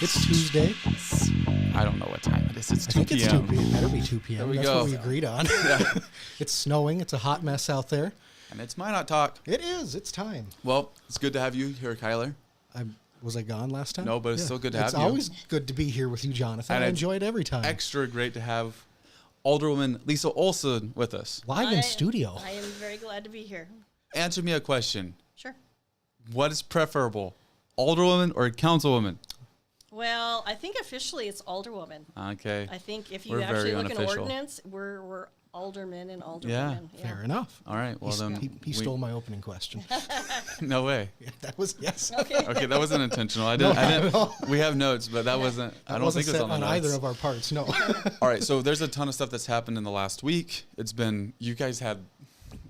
It's Tuesday. I don't know what time it is. It's 2 I think it's 2 p.m. It better be 2 p.m. There we That's go. what we agreed on. Yeah. It's snowing. It's a hot mess out there. And it's Minot Talk. It is. It's time. Well, it's good to have you here, Kyler. Was I gone last time? No, but it's still good to have It's you. always good to be here with you, Jonathan. And I it's enjoy it every time. Extra great to have Alderwoman Lisa Olson with us. Live in studio. I am very glad to be here. Answer me a question. Sure. What is preferable, Alderwoman or Councilwoman? Well, I think officially it's alderwoman. Okay. I think if We're you very actually look in unofficial. ordinance, we're aldermen and alderwomen. Yeah. Fair enough. All right. Well, then He stole my opening question. No way. Yeah, that was, yes. Okay, that wasn't intentional. I didn't. We have notes, but that wasn't. I don't wasn't think it was set on the either notes. of our parts, no. All right. So there's a ton of stuff that's happened in the last week. It's been. You guys had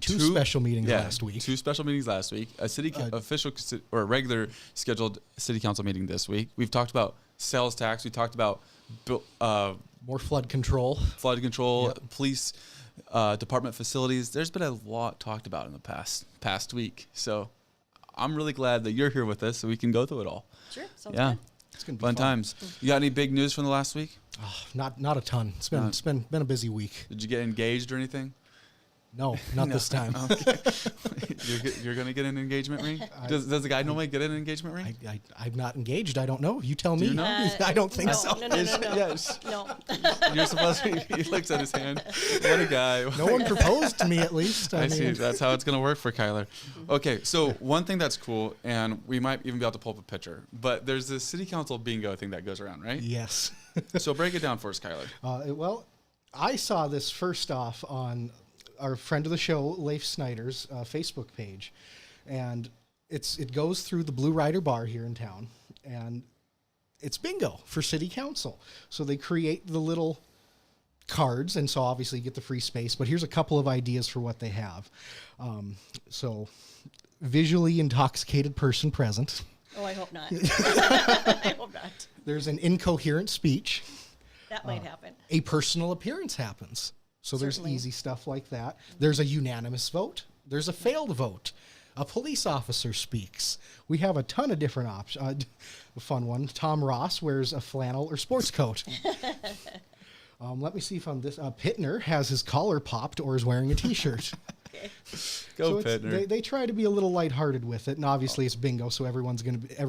Two special meetings last week. 2 special meetings last week. A city official or a regular scheduled city council meeting this week. We've talked about sales tax. We talked about More flood control. Yep. Police department facilities. There's been a lot talked about in the past week. So I'm really glad that you're here with us so we can go through it all. Sure. Sounds Yeah. good. It's gonna be Fun times. You got any big news from the last week? Oh, not a ton. It's been a busy week. Did you get engaged or anything? No, not this time. Okay. You're going to get an engagement ring? Does the guy normally get an engagement ring? I'm not engaged. I don't know. You tell me. you know? I don't think no, so. No. Yes. No. You're supposed to. He looks at his hand. What a guy. No one proposed to me, at least. I see. That's how it's going to work for Kyler. Okay, so one thing that's cool, and we might even be able to pull up a picture, but there's this city council bingo thing that goes around, right? Yes. So break it down for us, Kyler. Well, I saw this first off on our friend of the show, Leif Snyder's Facebook page, and it goes through the Blue Rider Bar here in town, and it's bingo for city council. So they create the little cards, and so obviously you get the free space, but here's a couple of ideas for what they have. So visually intoxicated person present. Oh, I hope not. I hope not. There's an incoherent speech. That might happen. A personal appearance happens. So Certainly. There's easy stuff like that. There's a unanimous vote. There's a failed vote. A police officer speaks. We have a ton of different options. A fun one. Tom Ross wears a flannel or sports coat. Let me see if I'm this. Pittner has his collar popped or is wearing a T-shirt. Okay. Go, So Pittner. they try to be a little lighthearted with it, and obviously it's bingo, so every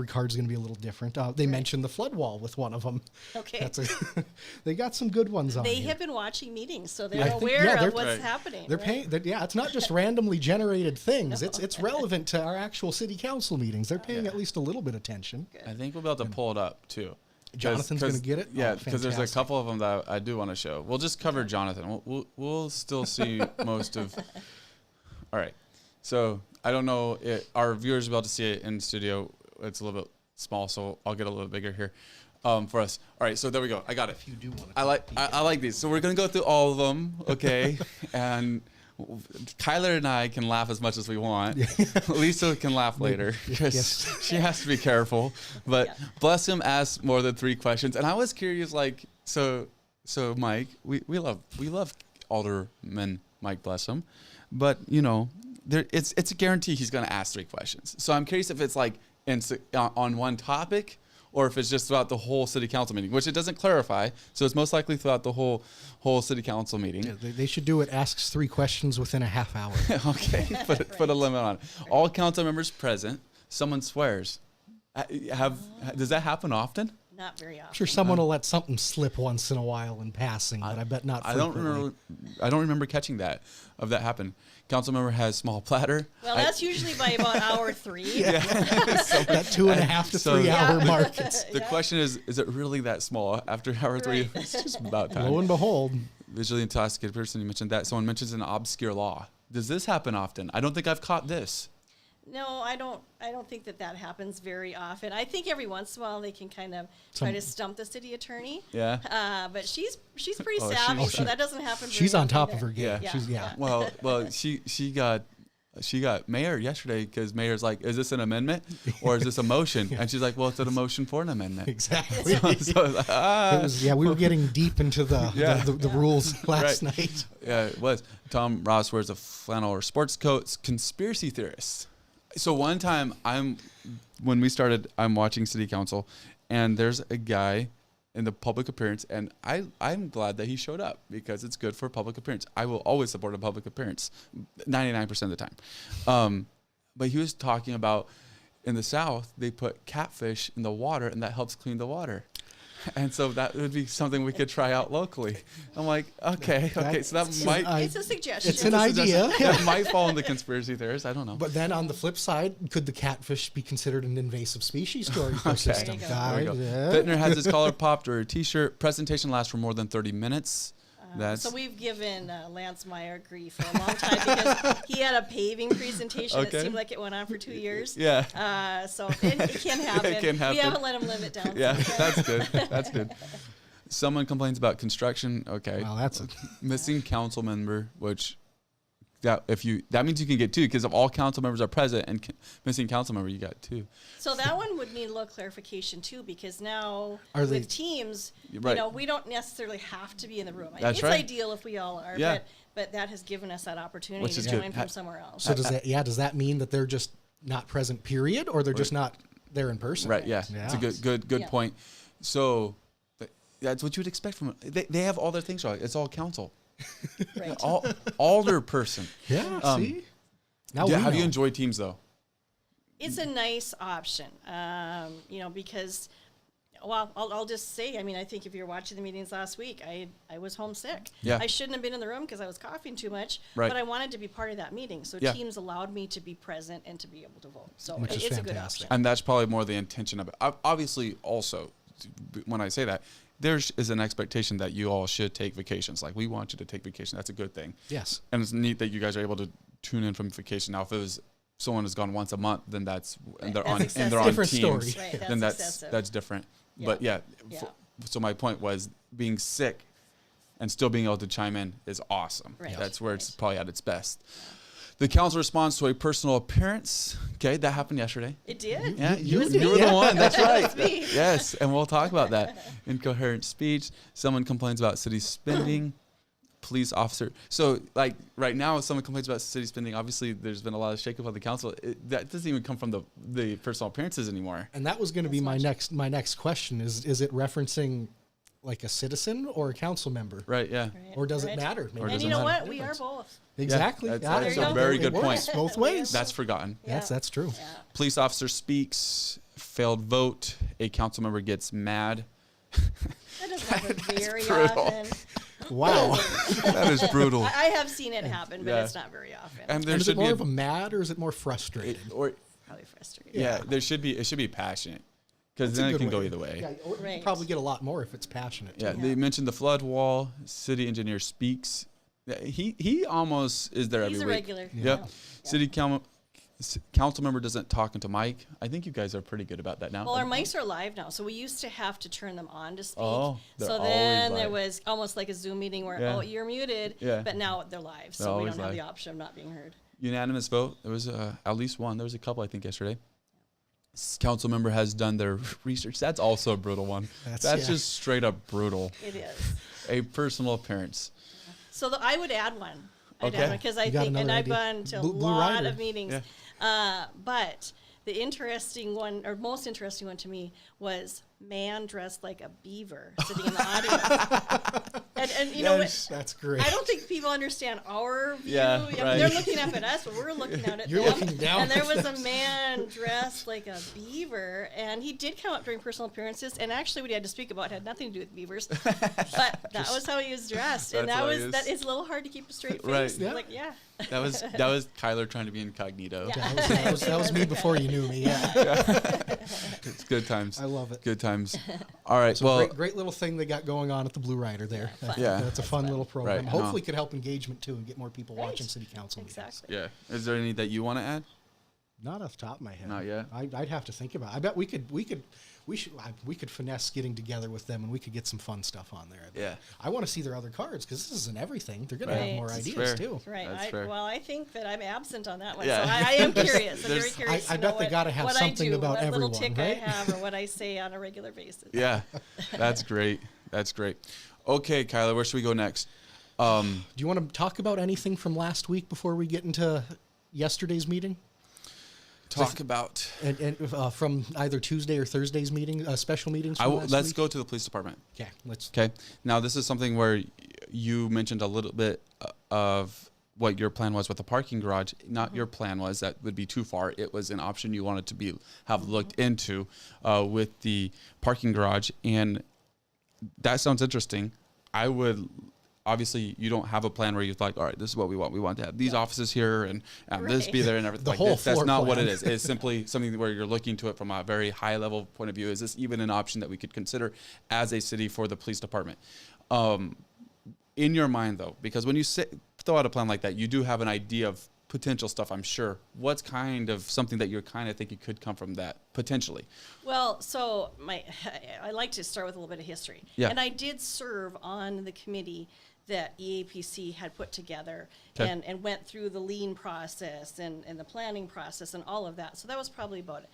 card's gonna be a little different. They mentioned the flood wall with one of them. Okay. They got some good ones on. They here. have been watching meetings, so I they're think- aware yeah, they're- of what's Right. happening. They're right? paying. Yeah, it's not just randomly generated things. It's relevant to our actual city council meetings. They're paying at least a little bit of attention. I think we'll be able to pull it up, too. Jonathan's gonna get it? Yeah, Oh, because there's a fantastic. couple of them that I do want to show. We'll just cover Jonathan. We'll still see most of. All right. So I don't know. Our viewers will be able to see it in studio. It's a little bit small, so I'll get a little bigger here for us. All right. So there we go. I got it. If you do want to, I like these. So we're gonna go through all of them, okay? And Kyler and I can laugh as much as we want. Lisa can laugh later because Yes. she has to be careful. But Yeah. Bless him asked more than 3 questions, and I was curious. Like, so Mike, we love Alderman Mike Blessum, but you know, it's a guarantee he's gonna ask 3 questions. So I'm curious if it's like on one topic, or if it's just throughout the whole city council meeting, which it doesn't clarify. So it's most likely throughout the whole city council meeting. yeah, they should do it. Asks 3 questions within a half hour. Okay, put a limit on it. All council members present. Someone swears. Does that happen often? Not very often. I'm sure someone will let something slip once in a while in passing, but I bet not. I don't frequently. remember. I don't remember catching that. That happened. Council member has small platter. Well, that's usually by about hour 3. That 2.5 to 3 hour Yeah. mark. The question is it really that small after hour 3? Right. It's just about time. Lo and behold, Visually intoxicated person. You mentioned that. Someone mentions an obscure law. Does this happen often? I don't think I've caught this. No, I don't think that happens very often. I think every once in a while they can kind of try to stump the city attorney. Yeah. But she's pretty Oh, savvy, she- so that doesn't happen. she's very on top often of her game. Yeah. She's Well, she got mayor yesterday because mayor's like, is this an amendment or is this a motion? And she's like, well, it's a motion for an amendment. exactly. So, It was, we were getting deep into the rules last Right. night. Yeah, it was. Tom Ross wears a flannel or sports coat. Conspiracy theorists. So one time when we started, I'm watching city council, and there's a guy in the public appearance, and I'm glad that he showed up because it's good for public appearance. I will always support a public appearance 99% of the time. But he was talking about in the South, they put catfish in the water, and that helps clean the water. And so that would be something we could try out locally. I'm like, okay, so that might... It's a suggestion. It's an idea. That might fall into conspiracy theorists. I don't know. But then on the flip side, could the catfish be considered an invasive species to our ecosystem? There you go. Fittner has his collar popped or a T-shirt. Presentation lasts for more than 30 minutes. So we've given Lance Meyer grief for a long time because he had a paving presentation. Okay. It seemed like it went on for 2 years. Yeah. So it can happen. It can happen. We haven't let him live it down. Yeah, that's good. That's good. Someone complains about construction. Okay. Well, that's a Missing council member, which that means you can get 2 because if all council members are present and missing council member, you got 2. So that one would need a little clarification too, because now Are they- with teams, Right. we don't necessarily have to be in the room. That's it's right. ideal if we all are, Yeah. but that has given us that opportunity Which to is join good. from somewhere else. so does that mean that they're just not present, period, or they're just not there in person? Right. Yeah. It's a good Yeah. point. So that's what you would expect from it. They have all their things right. It's all council. Right. Alder person. Yeah. See. Now Have we you know. enjoyed teams though? It's a nice option, because, well, I'll just say, I think if you're watching the meetings last week, I was homesick. Yeah. I shouldn't have been in the room because I was coughing too much, Right. but I wanted to be part of that meeting. So Yeah. teams allowed me to be present and to be able to vote. So Which is it's a good fantastic. option. And that's probably more the intention of it. Obviously, also, when I say that, there is an expectation that you all should take vacations. Like, we want you to take vacation. That's a good thing. Yes. And it's neat that you guys are able to tune in from vacation. Now, if it was someone has gone once a month, then and they're That's on excessive. Different teams, story. Right, then that's excessive. that's different. Yeah. But yeah, Yeah. so my point was being sick and still being able to chime in is awesome. Right. That's where it's Right. probably at its best. The council responds to a personal appearance. Okay, that happened yesterday. It did? Yeah, you was were me. the one. That's right. It was me. Yes, and we'll talk about that. Incoherent speech. Someone complains about city spending. Police officer. So, like, right now, if someone complains about city spending, obviously there's been a lot of shakeup on the council. That doesn't even come from the personal appearances anymore. And that was going to be my next question. Is it referencing like a citizen or a council member? Right, yeah. Right, Or does right. it matter? Or And doesn't you know matter. what? We are both. Exactly. Yeah, Yeah, that's a it- very it good works point. both ways. That's forgotten. Yes, Yeah. that's true. Yeah. Police officer speaks, failed vote, a council member gets mad. That doesn't happen very brutal. often. Wow. That is brutal. I have seen it happen, but Yeah. it's not very often. And there And is should it be more of a mad or is it more frustrated? Probably frustrating. yeah, it should be passionate because That's a then it good can way. go either way. Yeah, or you Right. probably get a lot more if it's passionate. Yeah, too. they mentioned the flood wall. City engineer speaks. Yeah, he almost is there He's every a week. regular. Yep. Yeah. City council member doesn't talk into mic. I think you guys are pretty good about that now. Well, our mics are live now, so we used to have to turn them on to speak. Oh, they're so always then live. there was almost like a Zoom meeting where, Yeah. oh, you're muted, Yeah. but now they're live, They're so we always don't have live. the option of not being heard. Unanimous vote. There was at least one. There was a couple, I think, yesterday. Council member has done their research. That's also a brutal one. That's yeah. just straight up brutal. It is. A personal appearance. So I would add one. Okay. Because I You got think, and another I've idea? gone to a Blue lot Rider. of meetings. But the interesting one, or most interesting one to me, was man dressed like a beaver sitting in the audience. and you know what? That's great. I don't think people understand our view. Yeah, I mean, right. they're looking up at us, but we're looking out at You're them. looking down And there at was them. a man dressed like a beaver, and he did come up during personal appearances. And actually, what he had to speak about had nothing to do with beavers, but that was how he was dressed, and That's how he is. that is a little hard to keep a straight face. Right. Yeah. Like, yeah. That was Kyler trying to be incognito. Yeah. That was me before you knew me. Yeah. It's good times. I love it. Good times. All right. So well, great little thing they got going on at the Blue Rider there. fun. Yeah. That's a fun little program. Right, Hopefully could help engagement too and get more people Right. watching city council meetings. Exactly. yeah. Is there any that you want to add? Not off the top of my head. Not yet? I'd have to think about it. I bet we could finesse getting together with them and we could get some fun stuff on there. Yeah. I want to see their other cards because this isn't everything. They're going to Right. have more That's ideas fair. too. Right. That's fair. Well, I think that I'm absent on that one, Yeah. so I am curious. I'm very There's- curious. I to know bet they gotta have what something I do, about what little everyone, tick right? I have, or what I say on a regular basis. Yeah. That's great. That's great. Okay, Kyler, where should we go next? Do you want to talk about anything from last week before we get into yesterday's meeting? talk about. And from either Tuesday or Thursday's meeting, special meetings from last Let's week? go to the police department. Yeah, let's. Okay. Now, this is something where you mentioned a little bit of what your plan was with the parking garage. Not your plan was that would be too far. It was an option you wanted to have looked into with the parking garage, and that sounds interesting. I would. Obviously, you don't have a plan where you're like, all right, this is what we want. We want to have these offices here and this be there and everything. The like whole this. That's floor not plan. what it is. It's simply something where you're looking to it from a very high level point of view. Is this even an option that we could consider as a city for the police department? In your mind, though, because when you throw out a plan like that, you do have an idea of potential stuff, I'm sure. What's kind of something that you're kind of thinking could come from that potentially? Well, so I like to start with a little bit of history. Yeah. And I did serve on the committee that EAPC had put together Okay. and went through the lean process and the planning process and all of that. So that was probably about a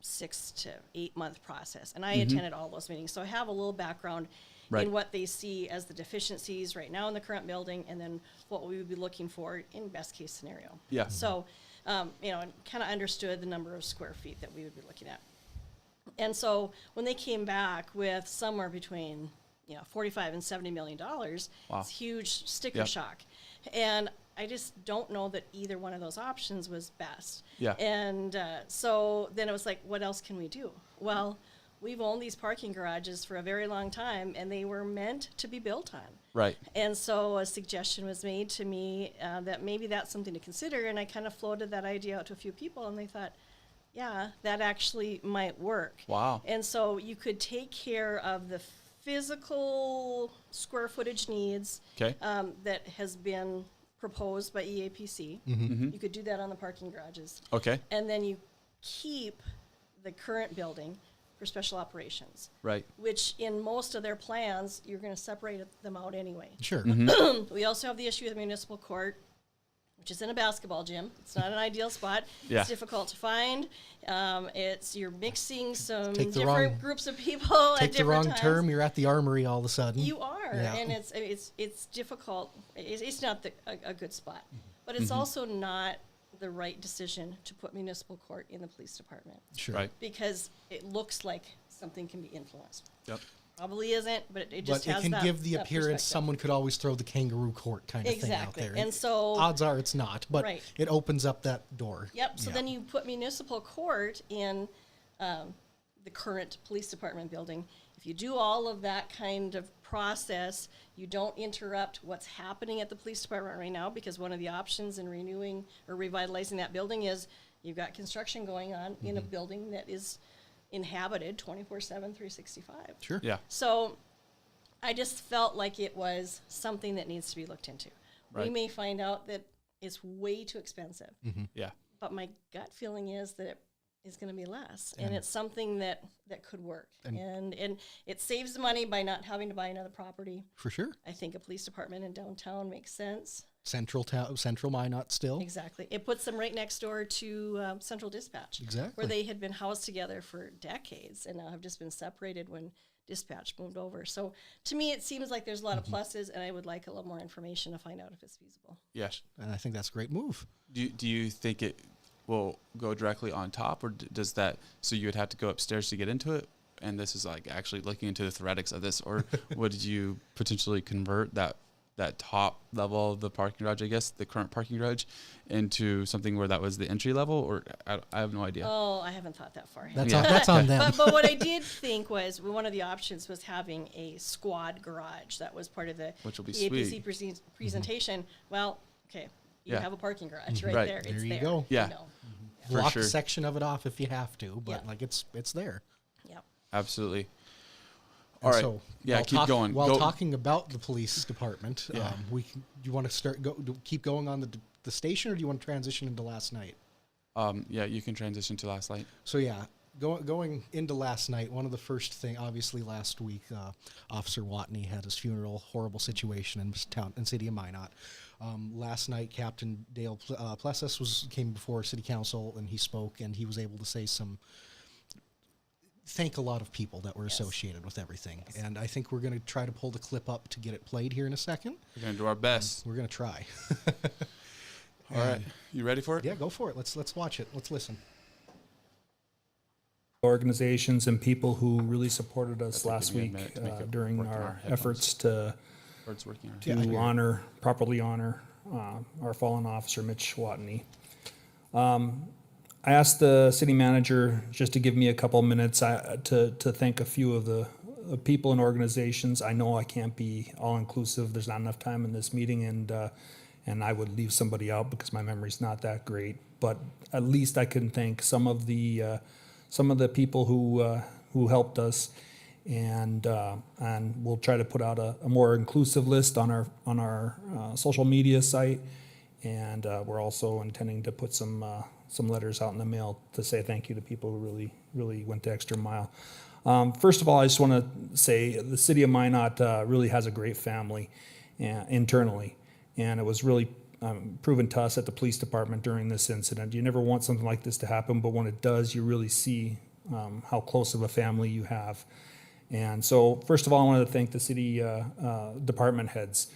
6 to 8 month process. And I attended all those meetings. So I have a little background Right. in what they see as the deficiencies right now in the current building and then what we would be looking for in best case scenario. Yeah. So, and kind of understood the number of square feet that we would be looking at. And so when they came back with somewhere between 45 and $70 million, Wow. it's huge sticker Yep. shock. And I just don't know that either one of those options was best. Yeah. And so then it was like, what else can we do? Well, we've owned these parking garages for a very long time, and they were meant to be built on. Right. And so a suggestion was made to me that maybe that's something to consider, and I kind of floated that idea out to a few people, and they thought, yeah, that actually might work. Wow. And so you could take care of the physical square footage needs Okay. that has been proposed by EAPC. Mm-hmm. You could do that on the parking garages. Okay. And then you keep the current building for special operations, Right. which in most of their plans, you're going to separate them out anyway. Sure. Mm-hmm. We also have the issue of the municipal court, which is in a basketball gym. It's not an ideal spot. Yeah. It's difficult to find. You're mixing some Take the different wrong- groups of people at Take the different wrong times. term, you're at the armory all of a sudden. You are, Yeah. and it's difficult. It's not a good spot, but Mm-hmm. it's also not the right decision to put municipal court in the police department Sure. Right. because it looks like something can be influenced. Yep. Probably isn't, but it just But it has can that, give the that appearance perspective. someone could always throw the kangaroo court kind of thing out Exactly. there. And so- odds are it's not, but Right. it opens up that door. Yep. So Yeah. then you put municipal court in the current police department building. If you do all of that kind of process, you don't interrupt what's happening at the police department right now, because one of the options in renewing or revitalizing that building is you've got construction going on in a building that is inhabited 24/7, 365. Sure. Yeah. So I just felt like it was something that needs to be looked into. We Right. may find out that it's way too expensive, Yeah. but my gut feeling is that it is going to be less, and it's something that could work. And it saves money by not having to buy another property. For sure. I think a police department in downtown makes sense. Central Minot still. Exactly. It puts them right next door to Central Dispatch. Exactly. Where they had been housed together for decades and now have just been separated when Dispatch moved over. So to me, it seems like there's a lot of pluses, and I would like a little more information to find out if it's feasible. Yes. And I think that's a great move. Do you think it will go directly on top, or does that, so you would have to go upstairs to get into it? And this is like actually looking into the theoretics of this, or would you potentially convert that top level of the parking garage, I guess, the current parking garage, into something where that was the entry level, or I have no idea. Oh, I haven't thought that far. That's Yeah. on, that's on them. But what I did think was one of the options was having a squad garage. That was part of the Which will be EAPC sweet. presentation. Well, okay, you Yeah. have a parking garage right Right. there. There It's you there. go. Yeah. know. For Block sure. a section of it off if you have to, but Yeah. like it's there. Yep. Absolutely. And All right. so Yeah, while keep going. While Go. talking about the police department, Yeah. you want to keep going on the station, or do you want to transition into last night? Yeah, you can transition to last night. So yeah, going into last night, one of the first thing, obviously last week, Officer Watney had his funeral, horrible situation in city of Minot. Last night, Captain Dale Plessis came before City Council, and he spoke, and he was able to say thank a lot of people that were associated with everything. And I think we're going to try to pull the clip up to get it played here in a second. We're gonna do our best. We're going to try. All right. You ready for it? Yeah, go for it. Let's watch it. Let's listen. organizations and people who really supported us That'll last give me a week minute to make it during work in our our headphones. efforts to Or it's working. Yeah, I can hear you. properly honor our fallen officer, Mitch Watney. I asked the city manager just to give me a couple of minutes to thank a few of the people and organizations. I know I can't be all-inclusive. There's not enough time in this meeting, and I would leave somebody out because my memory's not that great. But at least I can thank some of the people who helped us, and we'll try to put out a more inclusive list on our social media site, and we're also intending to put some letters out in the mail to say thank you to people who really went the extra mile. First of all, I just want to say the city of Minot really has a great family internally, and it was really proven to us at the police department during this incident. You never want something like this to happen, but when it does, you really see how close of a family you have. And so, first of all, I wanted to thank the city department heads.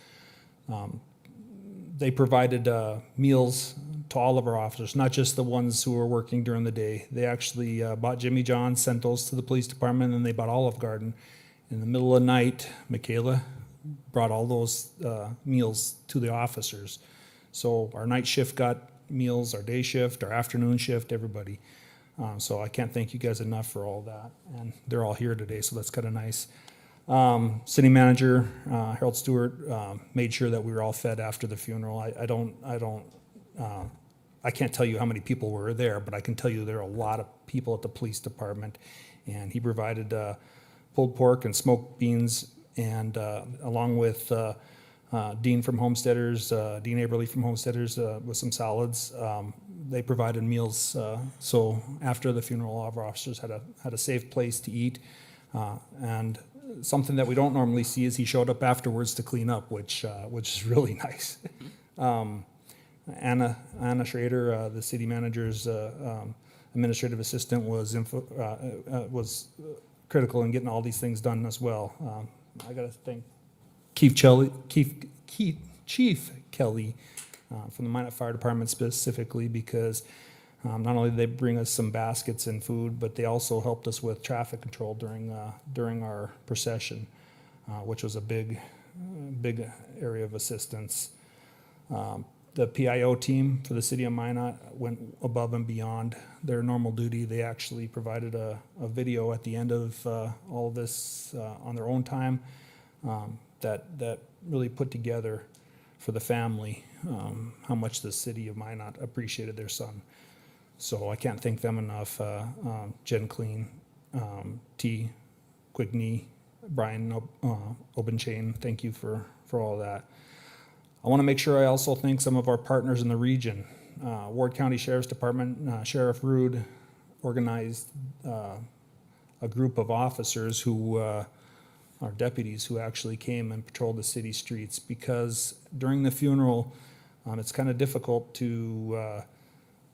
They provided meals to all of our officers, not just the ones who were working during the day. They actually bought Jimmy John's, sent those to the police department, and they bought Olive Garden. In the middle of the night, Michaela brought all those meals to the officers. So our night shift got meals, our day shift, our afternoon shift, everybody. So I can't thank you guys enough for all that. And they're all here today, so that's kind of nice. City manager Harold Stewart made sure that we were all fed after the funeral. I can't tell you how many people were there, but I can tell you there are a lot of people at the police department, and he provided pulled pork and smoked beans, and along with Dean from Homesteaders, Dean Aberly from Homesteaders, with some salads. They provided meals, so after the funeral, all of our officers had a safe place to eat, and something that we don't normally see is he showed up afterwards to clean up, which is really nice. Anna Schrader, the city manager's administrative assistant, was critical in getting all these things done as well. I got to thank Chief Kelly from the Minot Fire Department specifically, because not only did they bring us some baskets and food, but they also helped us with traffic control during our procession, which was a big area of assistance. The PIO team for the city of Minot went above and beyond their normal duty. They actually provided a video at the end of all of this on their own time that really put together for the family how much the city of Minot appreciated their son. So I can't thank them enough. Jen Clean, T, Quigney, Brian Obenchain, thank you for all that. I want to make sure I also thank some of our partners in the region. Ward County Sheriff's Department, Sheriff Rude organized a group of officers who are deputies who actually came and patrolled the city streets, because during the funeral, it's kind of difficult to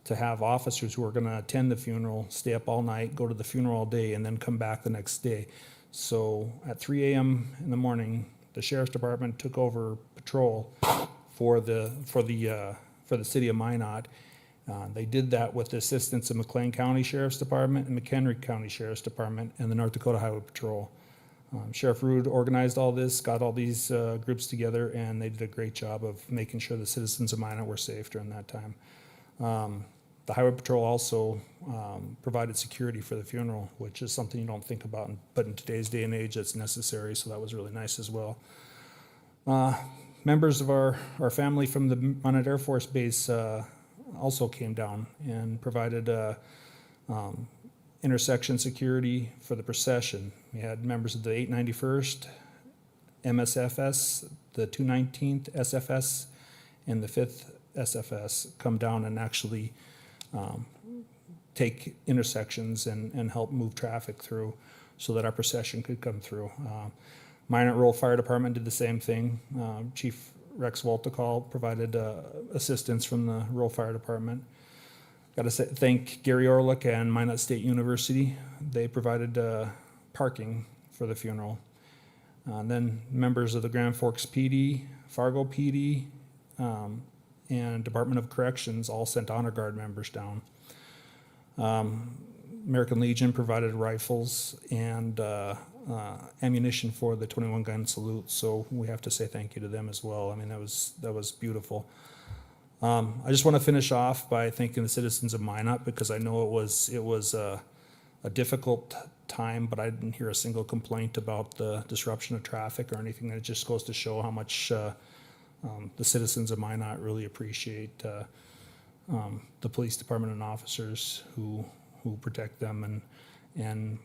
have officers who are going to attend the funeral, stay up all night, go to the funeral all day, and then come back the next day. So at 3 a.m. in the morning, the Sheriff's Department took over patrol for the city of Minot. They did that with the assistance of McLean County Sheriff's Department and McHenry County Sheriff's Department and the North Dakota Highway Patrol. Sheriff Rude organized all this, got all these groups together, and they did a great job of making sure the citizens of Minot were safe during that time. The Highway Patrol also provided security for the funeral, which is something you don't think about, but in today's day and age, it's necessary, so that was really nice as well. Members of our family from the Minot Air Force Base also came down and provided intersection security for the procession. We had members of the 891st, MSFS, the 219th SFS, and the 5th SFS come down and actually take intersections and help move traffic through so that our procession could come through. Minot Rural Fire Department did the same thing. Chief Rex Walticall provided assistance from the Rural Fire Department. Got to thank Gary Orlick and Minot State University. They provided parking for the funeral. Then members of the Grand Forks PD, Fargo PD, and Department of Corrections all sent honor guard members down. American Legion provided rifles and ammunition for the 21 gun salute. So we have to say thank you to them as well. I mean, that was beautiful. I just want to finish off by thanking the citizens of Minot, because I know it was a difficult time, but I didn't hear a single complaint about the disruption of traffic or anything. It just goes to show how much the citizens of Minot really appreciate the police department and officers who protect them, and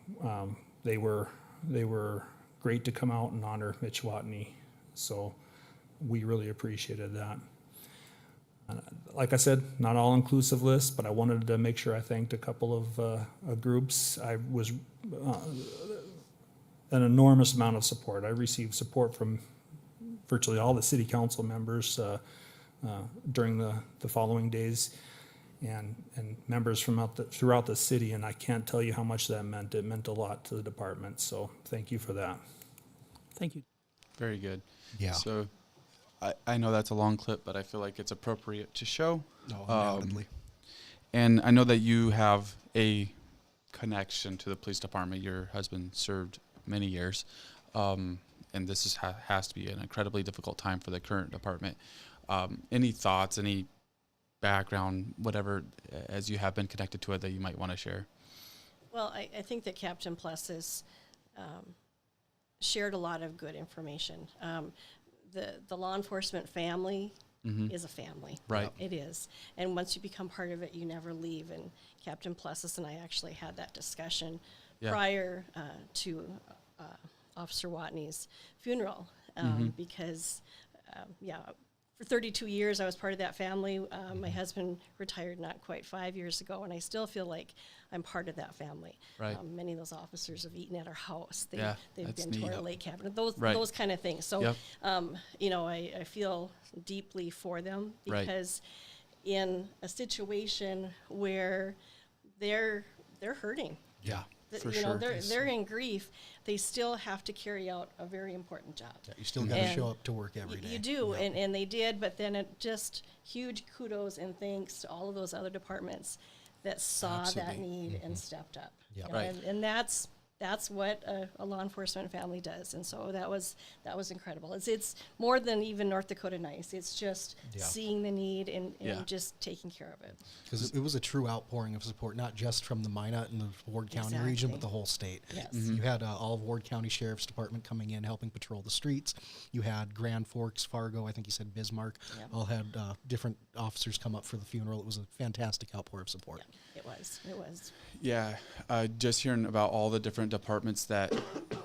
they were great to come out and honor Mitch Watney. So we really appreciated that. Like I said, not all inclusive list, but I wanted to make sure I thanked a couple of groups. I was an enormous amount of support. I received support from virtually all the city council members during the following days, and members from throughout the city, and I can't tell you how much that meant. It meant a lot to the department, so thank you for that. Thank you. Very good. Yeah. So I know that's a long clip, but I feel like it's appropriate to show. No, undoubtedly. And I know that you have a connection to the police department. Your husband served many years, and this has to be an incredibly difficult time for the current department. Any thoughts, any background, whatever, as you have been connected to it, that you might want to share? Well, I think that Captain Plessis shared a lot of good information. The law enforcement family is a family. Right. It is. And once you become part of it, you never leave. And Captain Plessis and I actually had that discussion prior to Officer Watney's funeral, because, for 32 years I was part of that family. My husband retired not quite 5 years ago, and I still feel like I'm part of that family. Right. Many of those officers have eaten at our house. They've that's been to neat. our lake cabin. Those kind of things. So, I feel deeply for them, because in a situation where they're hurting, Yeah. For sure. they're in grief, they still have to carry out a very important job. Yeah, you still got to show up to work every day. You do, Yeah. and they did, but then it just huge kudos and thanks to all of those other departments that saw that Absolutely. need and stepped up. Yeah. You know, Right. and that's what a law enforcement family does, and so that was incredible. It's more than even North Dakota nice. It's just seeing the need and just taking care of it. Because it was a true outpouring of support, not just from the Minot and the Ward County region, but the whole state. Yes. You had all of Ward County Sheriff's Department coming in, helping patrol the streets. You had Grand Forks, Fargo, I think you said Bismarck, all had different officers come up for the funeral. It was a fantastic outpour of support. Yeah, it was. Yeah, just hearing about all the different departments that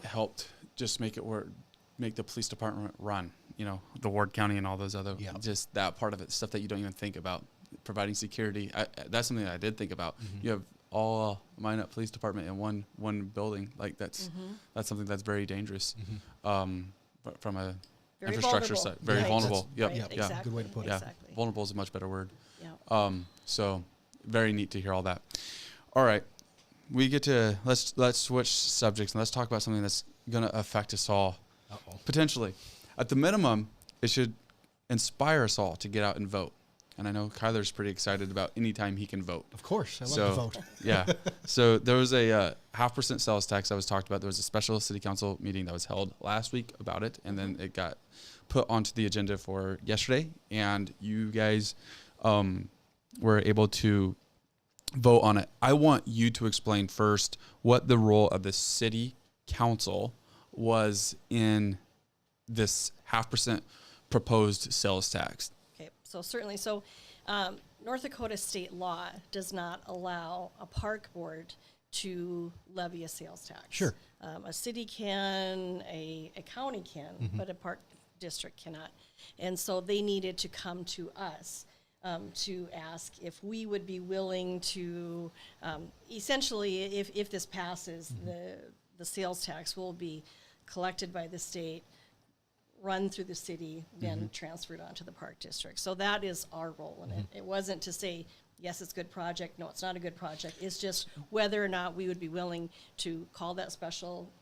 helped just make the police department run. You know, the Ward County and all those other, just that part of it, stuff that you don't even think about. Providing security, that's something that I did think about. You have all Minot Police Department in one building. Like that's something that's very dangerous. But from a Very infrastructure vulnerable. side, very Right. vulnerable. Right, Yep. Yeah, exactly. good way to put it. Yeah, Exactly. vulnerable is a much better word. Yeah. So very neat to hear all that. All right, we get to let's switch subjects and let's talk about something that's going to affect us all potentially. At the minimum, it should inspire us all to get out and vote. And I know Kyler's pretty excited about any time he can vote. Of course, I love So, to vote. Yeah. So there was a 0.5% sales tax that was talked about. There was a special city council meeting that was held last week about it, and then it got put onto the agenda for yesterday. And you guys were able to vote on it. I want you to explain first what the role of the city council was in this 0.5% proposed sales tax. Okay, so certainly, North Dakota state law does not allow a park board to levy a sales tax. Sure. A city can, a county can, but a park district cannot. And so they needed to come to us to ask if we would be willing to, essentially, if this passes, the sales tax will be collected by the state, run through the city, then transferred onto the park district. So that is our role in it. It wasn't to say, yes, it's a good project, no, it's not a good project. It's just whether or not we would be willing to call that special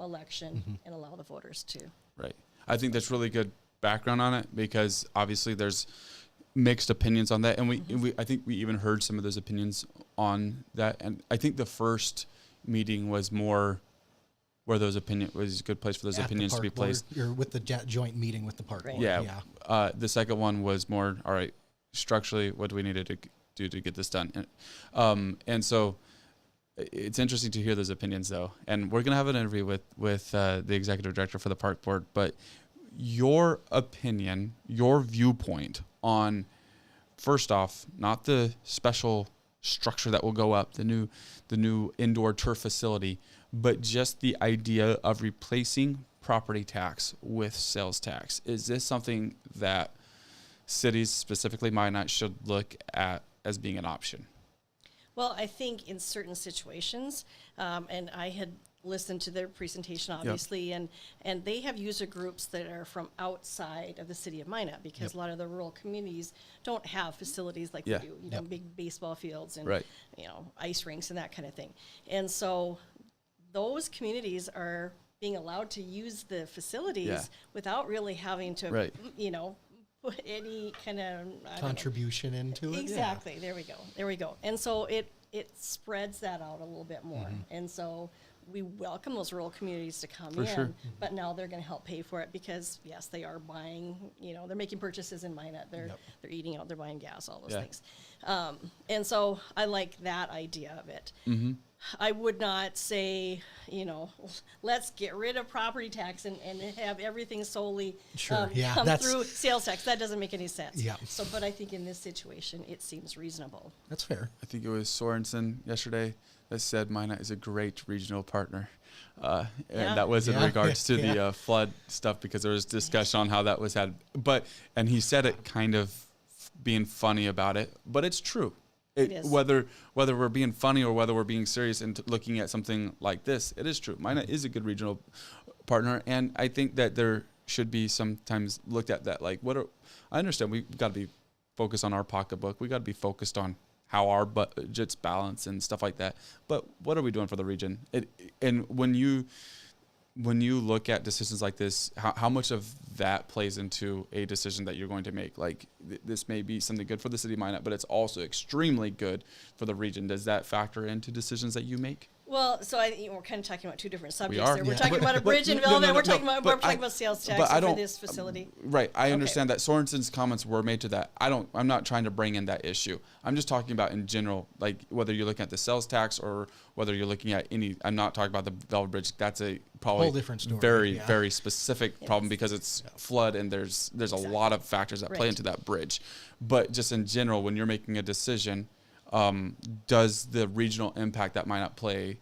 election and allow the voters to. Right. I think that's really good background on it, because obviously there's mixed opinions on that, and I think we even heard some of those opinions on that. And I think the first meeting was more where those opinion was a good place for those At the opinions to be park board, placed. or with the joint meeting with the park Right. board. Yeah. The second one was more, all right, structurally, what do we need to do to get this done? And so it's interesting to hear those opinions, though. And we're going to have an interview with the executive director for the park board. But your opinion, your viewpoint on, first off, not the special structure that will go up, the new indoor turf facility, but just the idea of replacing property tax with sales tax. Is this something that cities, specifically Minot, should look at as being an option? Well, I think in certain situations, and I had listened to their presentation, obviously, and they have user groups that are from outside of the city of Minot, because a lot of the rural communities don't have facilities like we do, big baseball fields and, ice rinks and that kind of thing. And so those communities are being allowed to use the facilities without really having to, put any kind of contribution into it. Exactly. There we go. And so it spreads that out a little bit more. And so we welcome those rural communities to come in, sure. but now they're going to help pay for it because, yes, they are buying, they're making purchases in Minot. They're eating out, they're buying gas, all those things. And so I like that idea of it. I would not say, let's get rid of property tax and have everything solely come through sales tax. That doesn't make any sense. So, but I think in this situation, it seems reasonable. That's fair. I think it was Sorensen yesterday that said Minot is a great regional partner. And that was in regards to the flood stuff, because there was discussion on how that was had. And he said it kind of being funny about it, but it's true. It is. Whether we're being funny or whether we're being serious and looking at something like this, it is true. Minot is a good regional partner, and I think that there should be sometimes looked at that. Like, I understand we've got to be focused on our pocketbook. We got to be focused on how our budget's balance and stuff like that. But what are we doing for the region? And when you look at decisions like this, how much of that plays into a decision that you're going to make? Like, this may be something good for the city of Minot, but it's also extremely good for the region. Does that factor into decisions that you make? Well, so we're kind of talking about two different subjects. We are. There. We're talking about a bridge in development. We're talking about sales tax for this facility. Right. I understand that Sorensen's comments were made to that. I'm not trying to bring in that issue. I'm just talking about in general, like whether you're looking at the sales tax or whether you're looking at I'm not talking about the Velvet Bridge. That's a probably whole different story. Very specific problem, because it's flood and there's a lot of factors that play into that bridge. But just in general, when you're making a decision, does the regional impact that might not play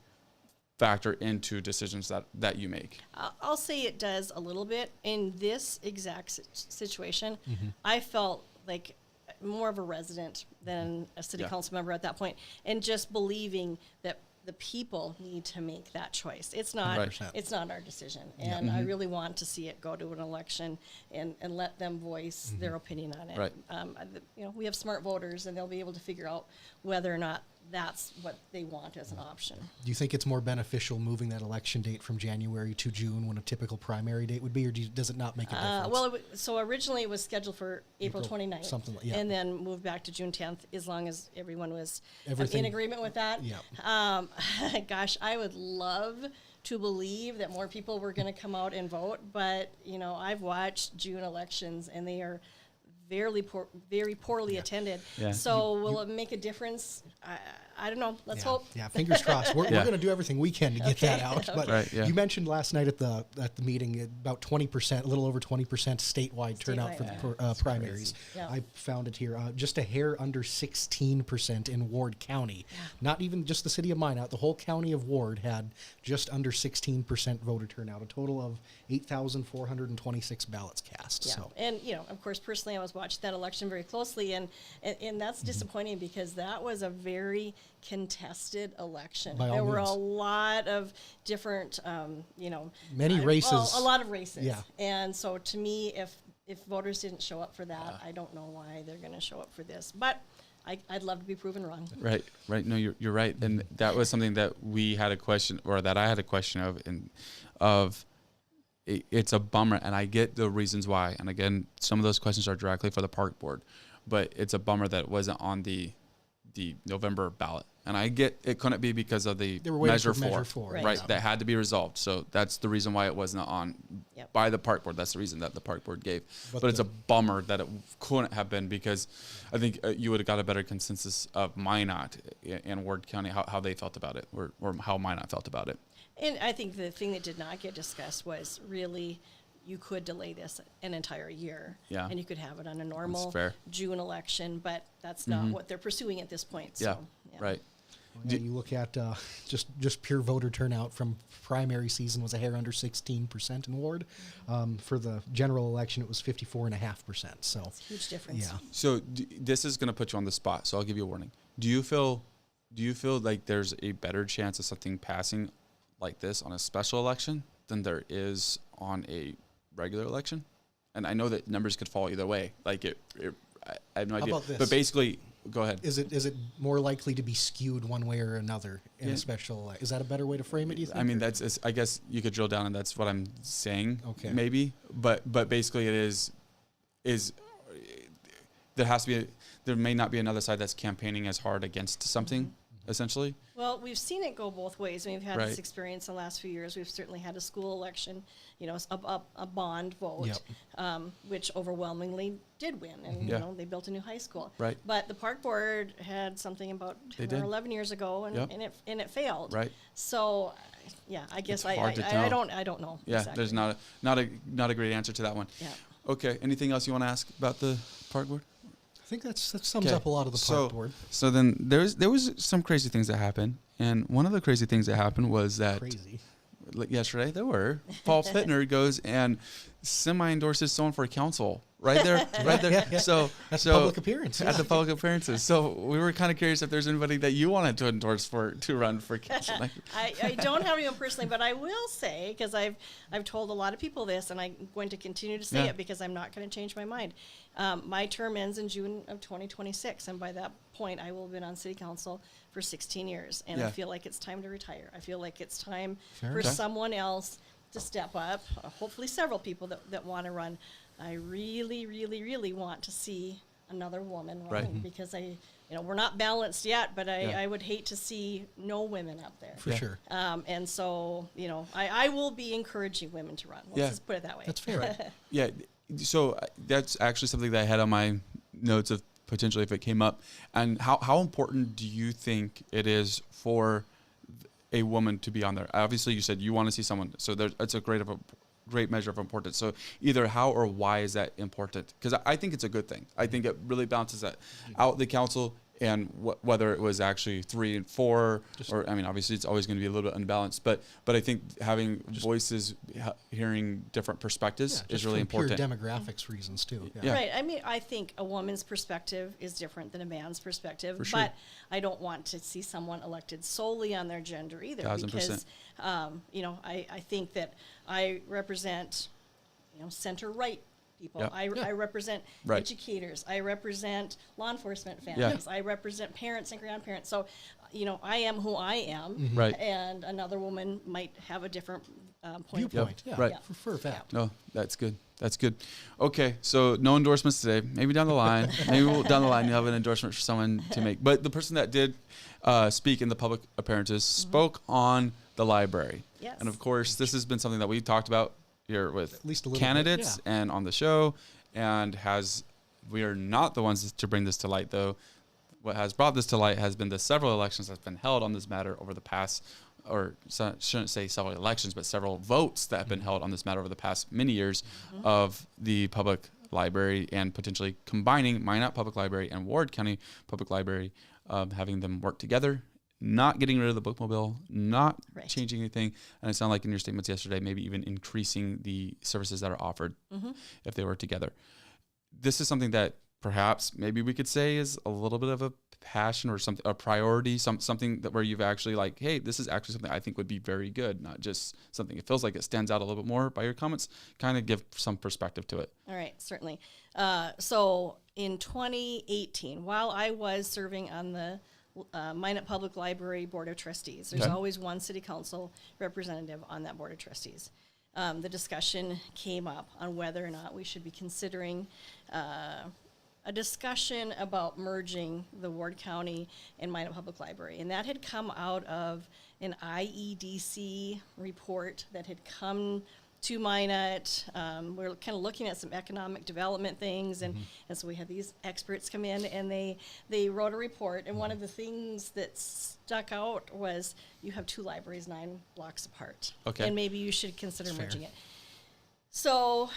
factor into decisions that you make? I'll say it does a little bit. In this exact situation, I felt like more of a resident than a city council member at that point, and just believing that the people need to make that choice. It's not 100%. It's not our decision. And I really want to see it go to an election and let them voice their opinion on it. Right. We have smart voters, and they'll be able to figure out whether or not that's what they want as an option. Do you think it's more beneficial moving that election date from January to June, when a typical primary date would be, or does it not make a difference? So originally it was scheduled for April 29th, something like and then moved back to June 10th, as long as everyone was Everything- in agreement with that. Yeah. Gosh, I would love to believe that more people were going to come out and vote, but I've watched June elections, and they are very poorly attended. Yeah. So will it make a difference? I don't know. Let's hope. Yeah, fingers crossed. We're going to do everything we can to get that out. But Right, you mentioned last night at the meeting about 20%, a little over 20% statewide turnout for the primaries. Yeah. I found it here, just a hair under 16% in Ward County. Yeah. Not even just the city of Minot. The whole county of Ward had just under 16% voter turnout, a total of 8,426 ballots cast. Yeah. So. And, of course, personally, I was watching that election very closely, and that's disappointing, because that was a very contested election. By all there were means. a lot of different, Many races. Well, a lot of races. Yeah. And so to me, if voters didn't show up for that, I don't know why they're going to show up for this. But I'd love to be proven wrong. Right. No, you're right, and that was something that we had a question, or that I had a question of. It's a bummer, and I get the reasons why. And again, some of those questions are directly for the park board, but it's a bummer that it wasn't on the November ballot. And I get it couldn't be because of the They were waiting measure for Measure 4, right? right. That had to be resolved. So that's the reason why it wasn't on Yep. by the park board. That's the reason that the park board gave. But But it's a bummer that it couldn't have been, because I think you would have got a better consensus of Minot and Ward County, how they felt about it, or how Minot felt about it. And I think the thing that did not get discussed was really, you could delay this an entire year. Yeah. And you could have it on a normal fair. June election, but that's not what they're pursuing at this point. Yeah, So, right. Yeah, you look at just pure voter turnout from primary season was a hair under 16% in Ward. For the general election, it was 54.5%. So It's a huge difference. yeah, So this is going to put you on the spot. So I'll give you a warning. Do you feel like there's a better chance of something passing like this on a special election than there is on a regular election? And I know that numbers could fall either way. Like I have no idea. about this? But basically, go ahead. is it more likely to be skewed one way or another in a special? Is that a better way to frame it? Do you think? I mean, I guess you could drill down, and that's what I'm saying. Okay. Maybe, but basically, it is there has to be there may not be another side that's campaigning as hard against something, essentially. Well, we've seen it go both ways. We've had Right. this experience in the last few years. We've certainly had a school election, a bond vote, Yep. which overwhelmingly did win, and Yeah. they built a new high school. Right. But the park board had something about 10 They or did. 11 years ago, and, Yep. and it failed. Right. So, yeah, I guess It's hard to I tell. don't know. Yeah, exactly. there's not a great answer to that one. Yeah. Okay. Anything else you want to ask about the park board? I think that sums Okay. up a lot of the park board. So then there was some crazy things that happened, and one of the crazy things that happened was that Crazy. yesterday there were Paul Fittner goes and semi-endorses someone for council right there. Yeah. So That's a public appearance. at the public appearances. So we were kind of curious if there's anybody that you wanted to endorse to run for council. Like, I don't have anyone personally, but I will say, because I've told a lot of people this, and I'm going to continue to say Yeah. it because I'm not going to change my mind. My term ends in June of 2026, and by that point, I will have been on city council for 16 years, and I Yeah. feel like it's time to retire. I feel like it's time Fair for enough. someone else to step up, hopefully several people that want to run. I really, really, really want to see another woman Right. running, because we're not balanced yet, but Yeah. I would hate to see no women up there. For sure. And so, I will be encouraging women to run. Let's Yeah. just put it that way. That's fair. yeah. So that's actually something that I had on my notes of potentially if it came up. And how important do you think it is for a woman to be on there? Obviously, you said you want to see someone, so it's a great measure of importance. So either how or why is that important? Because I think it's a good thing. I think it really balances that out the council, and whether it was actually 3 and 4, or I mean, obviously it's always going to be a little bit unbalanced, but I think having voices, hearing different perspectives Yeah, is just really for pure important. demographics reasons too. Yeah. Right. I mean, I think a woman's perspective is different than a man's perspective, For sure. but I don't want to see someone elected solely on their gender either, 1000%. because, I think that I represent, center-right people. Yep. I represent Right. educators. I represent law enforcement families. I represent parents and grandparents. So, I am who I am. Right. And another woman might have a different point of view. Viewpoint. Yeah. Right. For a fact. No, that's good. That's good. Okay, so no endorsements today. Maybe down the line. Down the line you'll have an endorsement for someone to make. But the person that did speak in the public appearances spoke on the library. Yes. And of course, this has been something that we've talked about here with At least a little bit, candidates yeah. and on the show. And we are not the ones to bring this to light, though. What has brought this to light has been the several elections that's been held on this matter over the past, shouldn't say several elections, but several votes that have been held on this matter over the past many years of the public library, and potentially combining Minot Public Library and Ward County Public Library, having them work together, not getting rid of the bookmobile, not Right. changing anything. And it sounded like in your statements yesterday, maybe even increasing the services that are offered if they were together. This is something that perhaps maybe we could say is a little bit of a passion or a priority, something that where you've actually like, hey, this is actually something I think would be very good, not just something. It feels like it stands out a little bit more by your comments. Kind of give some perspective to it. All right, certainly. So in 2018, while I was serving on the Minot Public Library Board of Trustees, there's Okay. always one city council representative on that Board of Trustees. The discussion came up on whether or not we should be considering a discussion about merging the Ward County and Minot Public Library. And that had come out of an IEDC report that had come to Minot. We're kind of looking at some economic development things, and so we had these experts come in, and they wrote a report. And one of the things that stuck out was you have 2 libraries 9 blocks apart, Okay. and maybe you should consider That's fair. merging it. So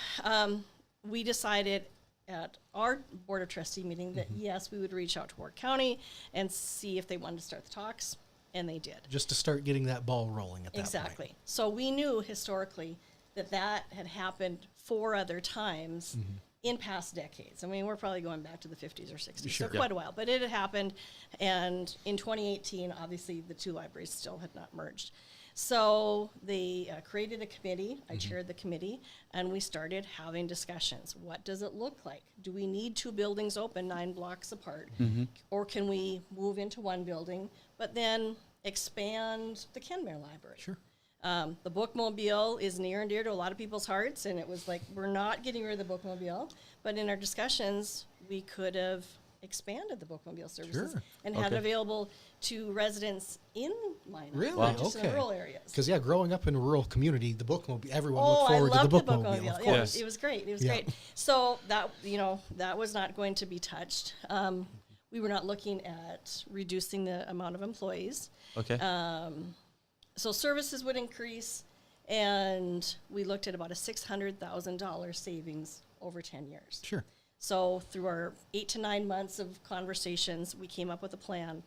we decided at our Board of Trustee meeting that yes, we would reach out to Ward County and see if they wanted to start the talks, and they did. Just to start getting that ball rolling at that Exactly. point. So we knew historically that had happened 4 other times in past decades. I mean, we're probably going back to the 50s or 60s, Sure. so quite a while. But it had happened, and in 2018, obviously, the 2 libraries still had not merged. So they created a committee. I chaired the committee, and we started having discussions. What does it look like? Do we need 2 buildings open 9 blocks apart? Or can we move into 1 building, but then expand the Kenmare Library? Sure. The bookmobile is near and dear to a lot of people's hearts, and it was like, we're not getting rid of the bookmobile, but in our discussions, we could have expanded the bookmobile services Sure. and had it Okay. available to residents in Minot, Really? not just in Okay. the rural areas. Because growing up in a rural community, the bookmobile, everyone Oh, looked I forward to loved the the bookmobile. bookmobile. Of Yeah, course. it was great. It was Yeah. great. So that, that was not going to be touched. We were not looking at reducing the amount of employees. Okay. So services would increase, and we looked at about a $600,000 savings over 10 years. Sure. So through our 8 to 9 months of conversations, we came up with a plan.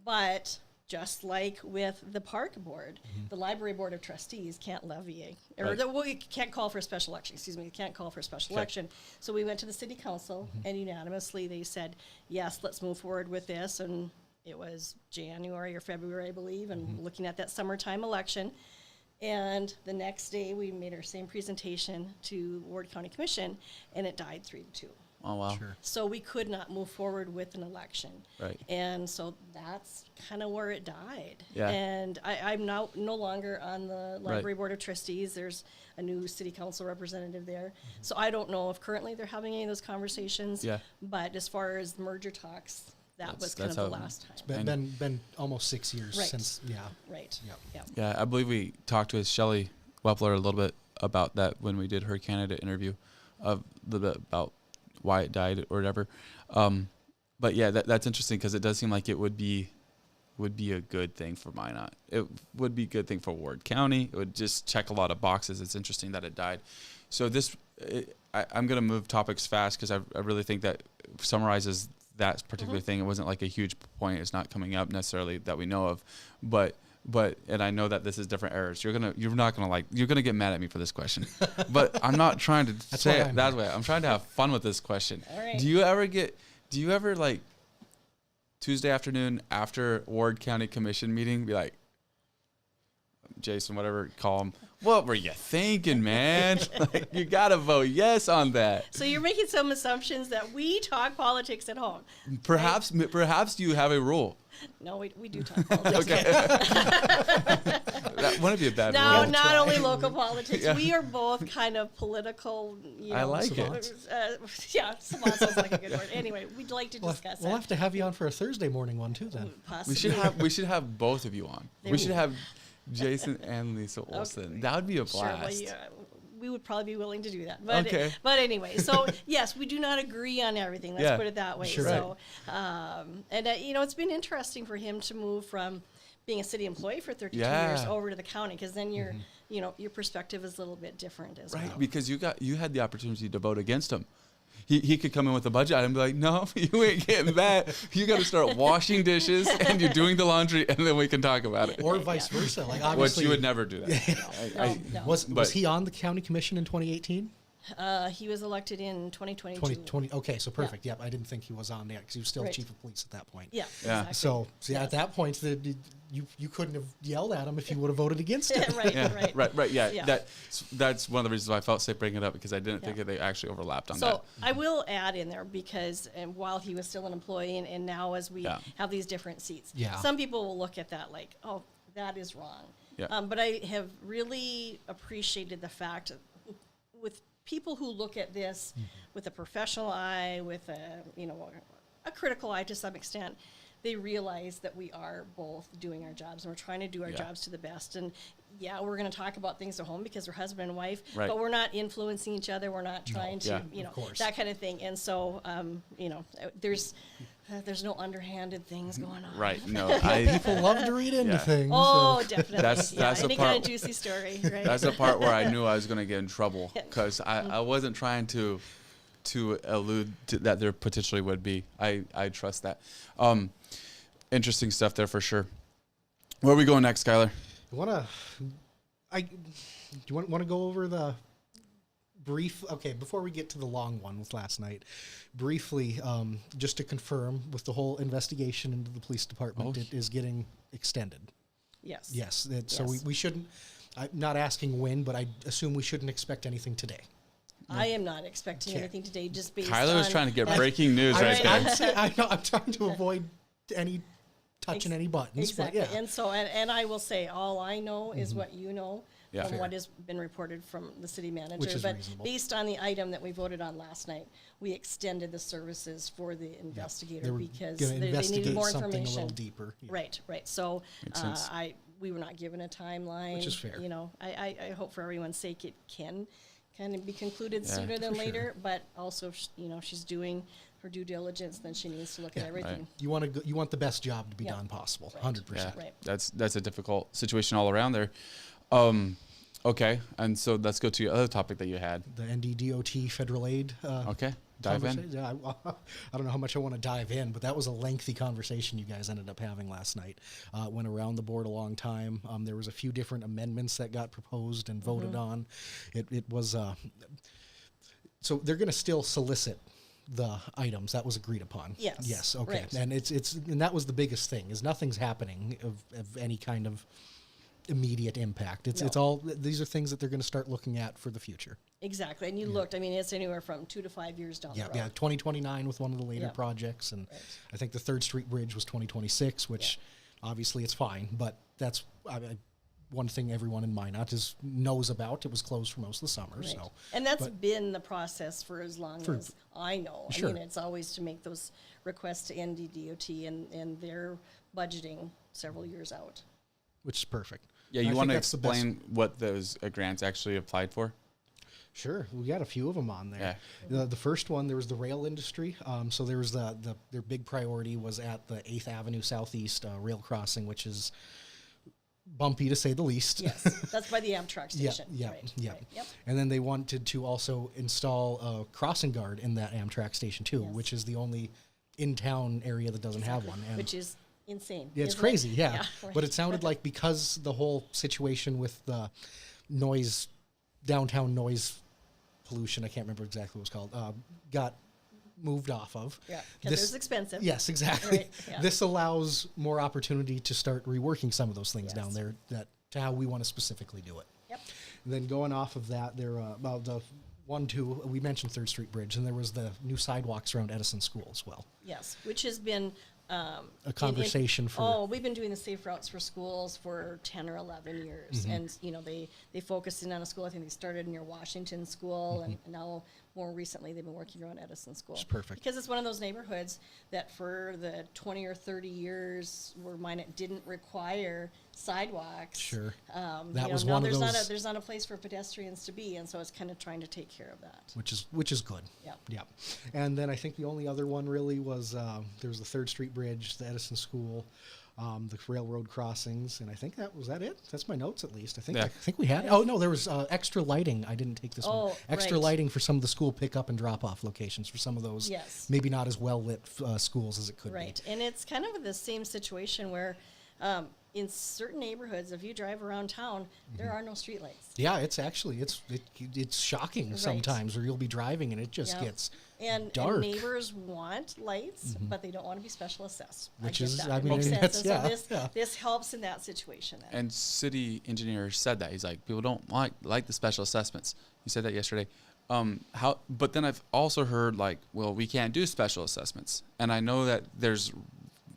But just like with the park board, the library board of trustees can't levy we can't call for a special election. Excuse me, we can't call for a special Okay. election. So we went to the city council, and unanimously they said, yes, let's move forward with this. And it was January or February, I believe, and looking at that summertime election. And the next day, we made our same presentation to Ward County Commission, and it died 3-2. Oh, wow. Sure. So we could not move forward with an election. Right. And so that's kind of where it died. Yeah. And I'm now no longer on the library board of trustees. There's a new city council representative there. So I don't know if currently they're having any of those conversations. Yeah. But as far as merger talks, that was kind that's of the how- last time. Been almost 6 years Right. since, yeah. Right. Yep. Yeah. Yeah, I believe we talked with Shelley Wepler a little bit about that when we did her candidate interview, of about why it died or whatever. But yeah, that's interesting because it does seem like it would be a good thing for Minot. It would be a good thing for Ward County. It would just check a lot of boxes. It's interesting that it died. So I'm going to move topics fast because I really think that summarizes that particular thing. It wasn't like a huge point. It's not coming up necessarily that we know of, but and I know that this is different eras. You're gonna get mad at me for this question, but I'm not trying to say it that way. I'm trying to have fun with this question. All right. Do you ever like Tuesday afternoon after Ward County Commission meeting be like, Jason, whatever, call him, what were you thinking, man? Like, you gotta vote yes on that. So you're making some assumptions that we talk politics at home. Perhaps you have a rule. No, we do talk politics. Okay. That wouldn't be a bad No, rule. not only local politics. Yeah. We are both kind of political. I like it. Yeah, savant sounds like a good word. Anyway, we'd like to We'll discuss we'll that. have to have you on for a Thursday morning one too then. Possibly. We should have both of you on. There We we should go. have Jason and Lisa Olson. That would be a Sure, well, blast. yeah, we would probably be willing to do that. But, Okay. But anyway, so yes, we do not agree on everything. Let's Yeah. put it that way. Sure. So, it's been interesting for him to move from being a city employee for 32 years Yeah. over to the county, because then your perspective is a little bit different as Right, well. because you had the opportunity to vote against him. He could come in with a budget item and be like, no, you ain't getting that. You got to start washing dishes and you're doing the laundry, and then we can talk about it. Or vice versa. Like Which obviously, you would never do that. No. was But- he on the county commission in 2018? He was elected in 2022. 2020. Okay, so perfect. Yep, I didn't think he was on there because he was still Right. chief of police at that point. Yeah. Yeah. Exactly. So at that point, you couldn't have yelled at him if you would have voted against it. right. Yeah, right. Yeah, Yeah. that's one of the reasons why I felt safe bringing it up, because I didn't think that they actually overlapped on So that. I will add in there, because while he was still an employee, and now as we Yeah. have these different seats, Yeah. some people will look at that like, oh, that is wrong. Yeah. But I have really appreciated the fact with people who look at this with a professional eye, with a critical eye to some extent, they realize that we are both doing our jobs and we're trying to do our jobs to the best. And yeah, we're going to talk about things at home because we're husband and wife, Right. but we're not influencing each other. We're not trying to, Yeah. Of course. that kind of thing. And so, there's no underhanded things going on. Right. No, People love to read into Yeah. things. Oh, so. definitely. That's the Any kind part- of juicy story, right? that's the part where I knew I was going to get in trouble because I wasn't trying to allude to that there potentially would be. I trust that. Interesting stuff there for sure. Where are we going next, Skylar? Do you want to go over the brief? Okay, before we get to the long one with last night, briefly, just to confirm, with the whole investigation into the police department, it is getting extended. Yes. Yes. So Yes. we shouldn't. I'm not asking when, but I assume we shouldn't expect anything today. I am not expecting Okay. anything today, just based Kyler was on- trying to get breaking news right there. I'm trying to avoid any touching any buttons. Exactly. But yeah. And so, and I will say, all I know is what you know Yeah. from Fair. what has been reported from the city manager. Which is but reasonable. based on the item that we voted on last night, we extended the services for the investigator They were because gonna they needed investigate more something information. a little deeper. Yeah. Right. So Makes sense. we were not given a timeline. Which is fair. I hope for everyone's sake it can kind of be concluded Yeah, sooner than for later, sure. but also, she's doing her due diligence, then she needs to look at everything. You want the best job to be Yeah. done possible. Right. 100%. Yeah, Right. that's a difficult situation all around there. Okay, and so let's go to your other topic that you had. The NDDOT federal aid. Okay, dive in. conversation. Yeah, I don't know how much I want to dive in, but that was a lengthy conversation you guys ended up having last night. Went around the board a long time. There was a few different amendments that got proposed and voted on. It was so they're going to still solicit the items that was agreed upon. Yes, Yes. Okay. right. And and that was the biggest thing is nothing's happening of any kind of immediate impact. It's No. all these are things that they're going to start looking at for the future. Exactly. And you looked, it's anywhere from 2 to 5 years down the road. 2029 with one of the later Yeah. projects, and Right. I think the 3rd Street Bridge was 2026, which obviously it's fine, but that's one thing everyone in Minot knows about. It was closed for most of the summer, Right. so. And that's but- been the process for as long as I know. Sure. It's always to make those requests to NDDOT and they're budgeting several years out. Which is perfect. Yeah, And I you think want to that's the best- explain what those grants actually applied for? Sure, we got a few of them on there. Yeah. The first one, there was the rail industry. So there was their big priority was at the 8th Avenue Southeast rail crossing, which is bumpy to say the least. Yes, that's by the Amtrak station. Yeah, Right, yeah. right, Yep. And then they wanted to also install a crossing guard in that Amtrak station too, Yes. which is the only in-town area that doesn't have one. And Which is insane. yeah, it's isn't it? crazy, yeah. right. But it sounded like because the whole situation with the noise, downtown noise pollution, I can't remember exactly what it was called, got moved off of. Yeah, because it's expensive. Yes, exactly. Right, yeah. This allows more opportunity to start reworking some of those things down Yes. there to how we want to specifically do it. Yep. And then going off of that, there about the 1-2, we mentioned 3rd Street Bridge, and there was the new sidewalks around Edison School as well. Yes, which has been A conversation for Oh, we've been doing the safe routes for schools for 10 or 11 years, Mm-hmm. and they focused in on a school. I think they started near Washington School, and now more recently they've been working around Edison School. It's perfect. Because it's one of those neighborhoods that for the 20 or 30 years where Minot didn't require sidewalks. Sure. That That was now one of there's those- there's not a place for pedestrians to be, and so it's kind of trying to take care of that. which is good. Yep. Yeah. And then I think the only other one really was there was the 3rd Street Bridge, the Edison School, the railroad crossings, and I think that was it. That's my notes at least. I think Yeah. I think we had. Oh no, there was extra lighting. I didn't take this one. Oh, Extra right. lighting for some of the school pickup and drop off locations for some of those. Yes. Maybe not as well lit schools as it could Right, be. and it's kind of the same situation where in certain neighborhoods, if you drive around town, there are no streetlights. Yeah, it's actually it's shocking Right. sometimes where you'll be driving and it just Yeah. gets And dark. neighbors want lights, but they don't want to be special assessed. Which get is- that. I It mean, makes sense. that's- And so yeah, this yeah. this helps in that situation. Then. And city engineer said that. He's like, people don't like the special assessments. He said that yesterday. But then I've also heard like, well, we can't do special assessments. And I know that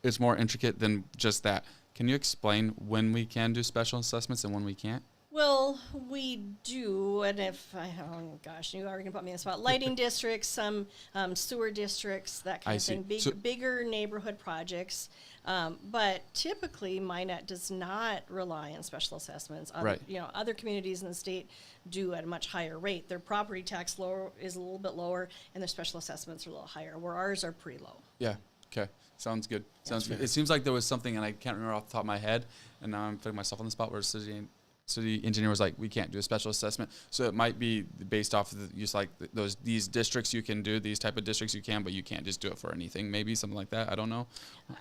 it's more intricate than just that. Can you explain when we can do special assessments and when we can't? Well, we do, and if oh gosh, you are going to put me in the spot. Lighting districts, some sewer districts, that kind I of see. thing. So- Bigger neighborhood projects, but typically Minot does not rely on special assessments. Right. Other communities in the state do at a much higher rate. Their property tax is a little bit lower, and their special assessments are a little higher, where ours are pretty low. Yeah. Okay. Sounds good. Sounds good. It seems like there was something, and I can't remember off the top of my head, and now I'm putting myself on the spot where city engineer was like, we can't do a special assessment. So it might be based off of just like these districts you can do, these type of districts you can, but you can't just do it for anything. Maybe something like that. I don't know.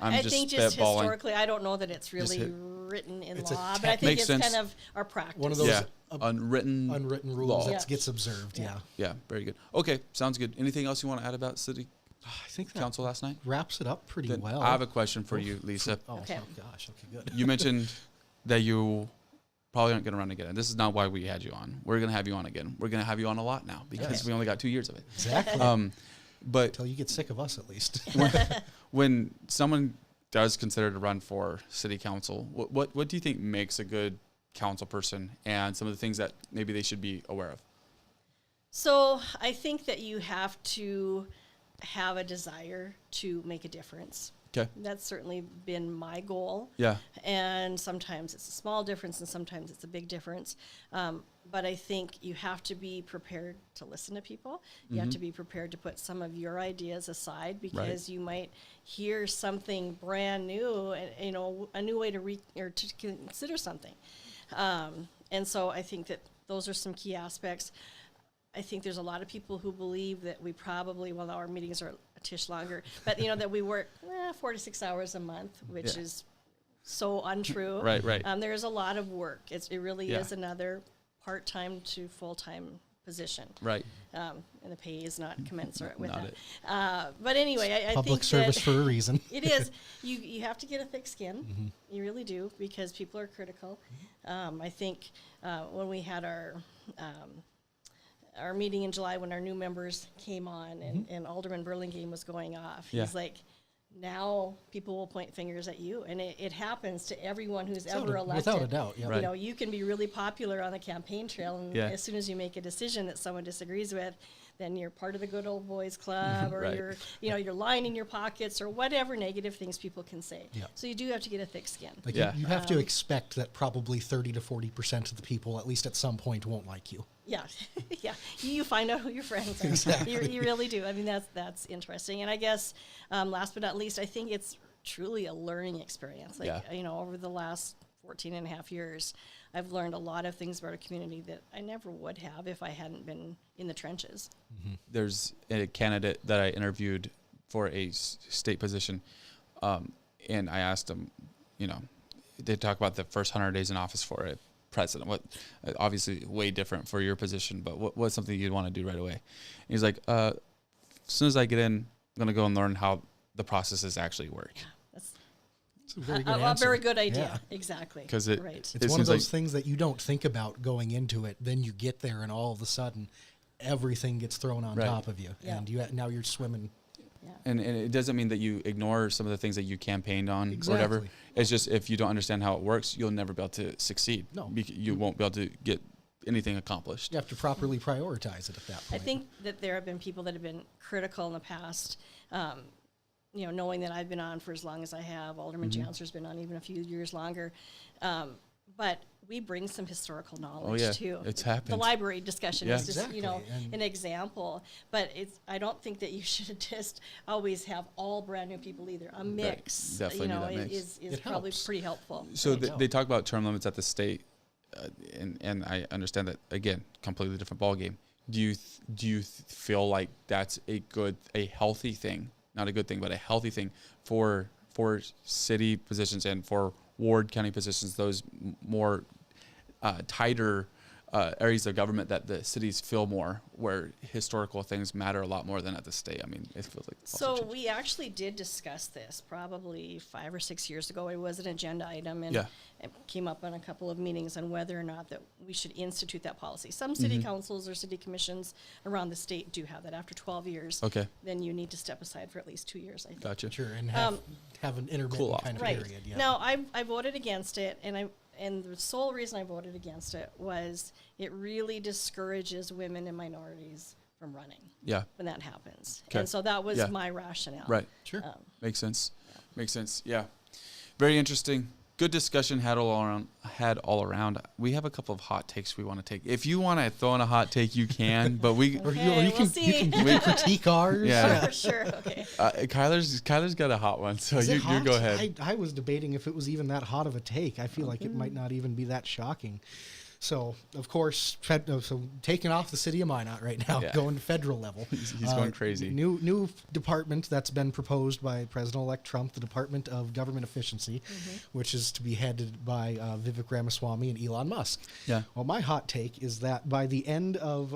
I think just spitballing. historically, I don't know that it's really written in It's a law, but I think Makes it's sense. kind of our practice. One of those Yeah. Unwritten rules law. that Yeah. gets observed. Yeah. Yeah. Very good. Okay. Sounds good. Anything else you want to add about city I think that council last night? wraps it up pretty Then well. I have a question for you, Lisa. Okay. Gosh. Okay, good. You mentioned that you probably aren't going to run again. And this is not why we had you on. We're going to have you on again. We're going to have you on a lot now because Yes. we only got 2 years of it. Exactly. But Until you get sick of us, at least. when someone does consider to run for city council, what do you think makes a good council person and some of the things that maybe they should be aware of? So I think that you have to have a desire to make a difference. Okay. That's certainly been my goal. Yeah. And sometimes it's a small difference and sometimes it's a big difference. But I think you have to be prepared to listen to people. You have to be prepared to put some of your ideas aside because you might hear something brand new, and, a new way to consider something. And so I think that those are some key aspects. I think there's a lot of people who believe that we probably, well, now our meetings are a tish longer, but that we work 4 to 6 hours a month, which is so untrue. Right. There's a lot of work. It really Yeah. is another part-time to full-time position. Right. And the pay is not commensurate with Not that. But anyway, I Public think service that for a reason. it is. You have to get a thick skin. You really do, because people are critical. I think when we had our meeting in July, when our new members came on and Alderman Burlingame was going off, he's like, now people will point fingers at you. And it happens to everyone who's ever elected. Without a doubt, yeah. Right. You can be really popular on the campaign trail, and Yeah. as soon as you make a decision that someone disagrees with, then you're part of the good old boys club, or Right. you're lying in your pockets, or whatever negative things people can say. Yeah. So you do have to get a thick skin. Like Yeah. you have to expect that probably 30 to 40% of the people, at least at some point, won't like you. Yeah, yeah. You find out who your friends are. Exactly. You really do. I mean, that's interesting. And I guess last but not least, I think it's truly a learning experience. Like, over the last 14 and a half years, I've learned a lot of things about a community that I never would have if I hadn't been in the trenches. There's a candidate that I interviewed for a state position, and I asked him, they talk about the first 100 days in office for a president. What, obviously, way different for your position, but what's something you'd want to do right away? And he's like, as soon as I get in, I'm gonna go and learn how the processes actually work. That's It's a very good a answer. very good idea. Yeah. Exactly. 'Cause it- right. It's It one of seems those like- things that you don't think about going into it. Then you get there, and all of a sudden, everything gets thrown on Right. top of you, Yeah. and now you're swimming. Yeah. And it doesn't mean that you ignore some of the things that you campaigned on or whatever. Exactly. It's just if you don't understand how it works, you'll never be able to succeed. No. You won't be able to get anything accomplished. You have to properly prioritize it at that I point. think that there have been people that have been critical in the past, knowing that I've been on for as long as I have. Alderman Chancellor's been on even a few years longer. But we bring some historical knowledge yeah. too. It's The happened. library discussion Yeah. is just, Exactly, and- an example. But I don't think that you should just always have all brand new people either. A mix, Definitely need that mix. is It probably helps. pretty helpful. So Right. they talk about term limits at the state, and I understand that, again, completely different ballgame. Do you feel like that's a healthy thing, not a good thing, but a healthy thing for city positions and for ward county positions, those more tighter areas of government that the cities feel more, where historical things matter a lot more than at the state? I mean, it feels like it's also So changed. we actually did discuss this probably 5 or 6 years ago. It was an agenda item, and Yeah. it came up on a couple of meetings on whether or not that we should institute that policy. Some city councils or city commissions around the state do have that. After 12 years, Okay. then you need to step aside for at least 2 years, I think. Gotcha. Sure, and have an intermittent Cool off. kind of Right. period. Yeah. Now, I voted against it, and and the sole reason I voted against it was it really discourages women and minorities from running Yeah. when that happens. 'Kay. And so that was Yeah. my rationale. Right. Sure. Makes sense. Makes sense. Yeah. Very interesting. Good discussion had all around. We have a couple of hot takes we want to take. If you want to throw in a hot take, you can. But we, Or Okay, you we'll can you see. can critique ours. Yeah. For sure. Okay. Kyler's got a hot one, so Is it you hot? go ahead. I was debating if it was even that hot of a take. I feel like it might not even be that shocking. So, of course, so taking off the city of Minot right now, Yeah. going to federal level. He's going crazy. New department that's been proposed by President-elect Trump, the Department of Government Efficiency, which is to be headed by Vivek Ramaswamy and Elon Musk. Yeah. Well, my hot take is that by the end of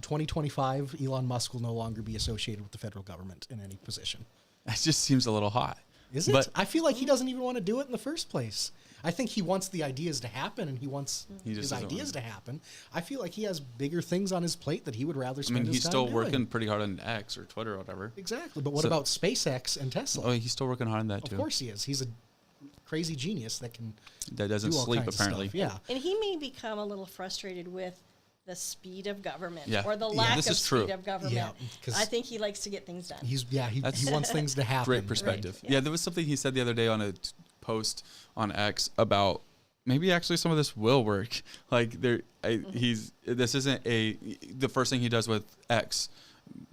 2025, Elon Musk will no longer be associated with the federal government in any position. That just seems a little hot. Is it? But I feel like he doesn't even want to do it in the first place. I think he wants the ideas to happen, and he wants He just his doesn't ideas want to happen. I feel like he has bigger things on his plate that he would rather I spend mean, his he's time still doing. working pretty hard on X or Twitter or whatever. Exactly, but what So- about SpaceX and Tesla? Oh, he's still working hard on that Of too. course he is. He's a crazy genius that can That doesn't do all sleep kinds apparently. of stuff. Yeah. And he may become a little frustrated with the speed of government Yeah. or the Yeah, lack this of is true. speed of government. Yeah, 'cause I think he likes to get things done. He That's- wants things to happen. Great perspective. Right. Yeah, there was something he said the other day on a post on X about maybe actually some of this will work. Like this isn't the first thing he does with X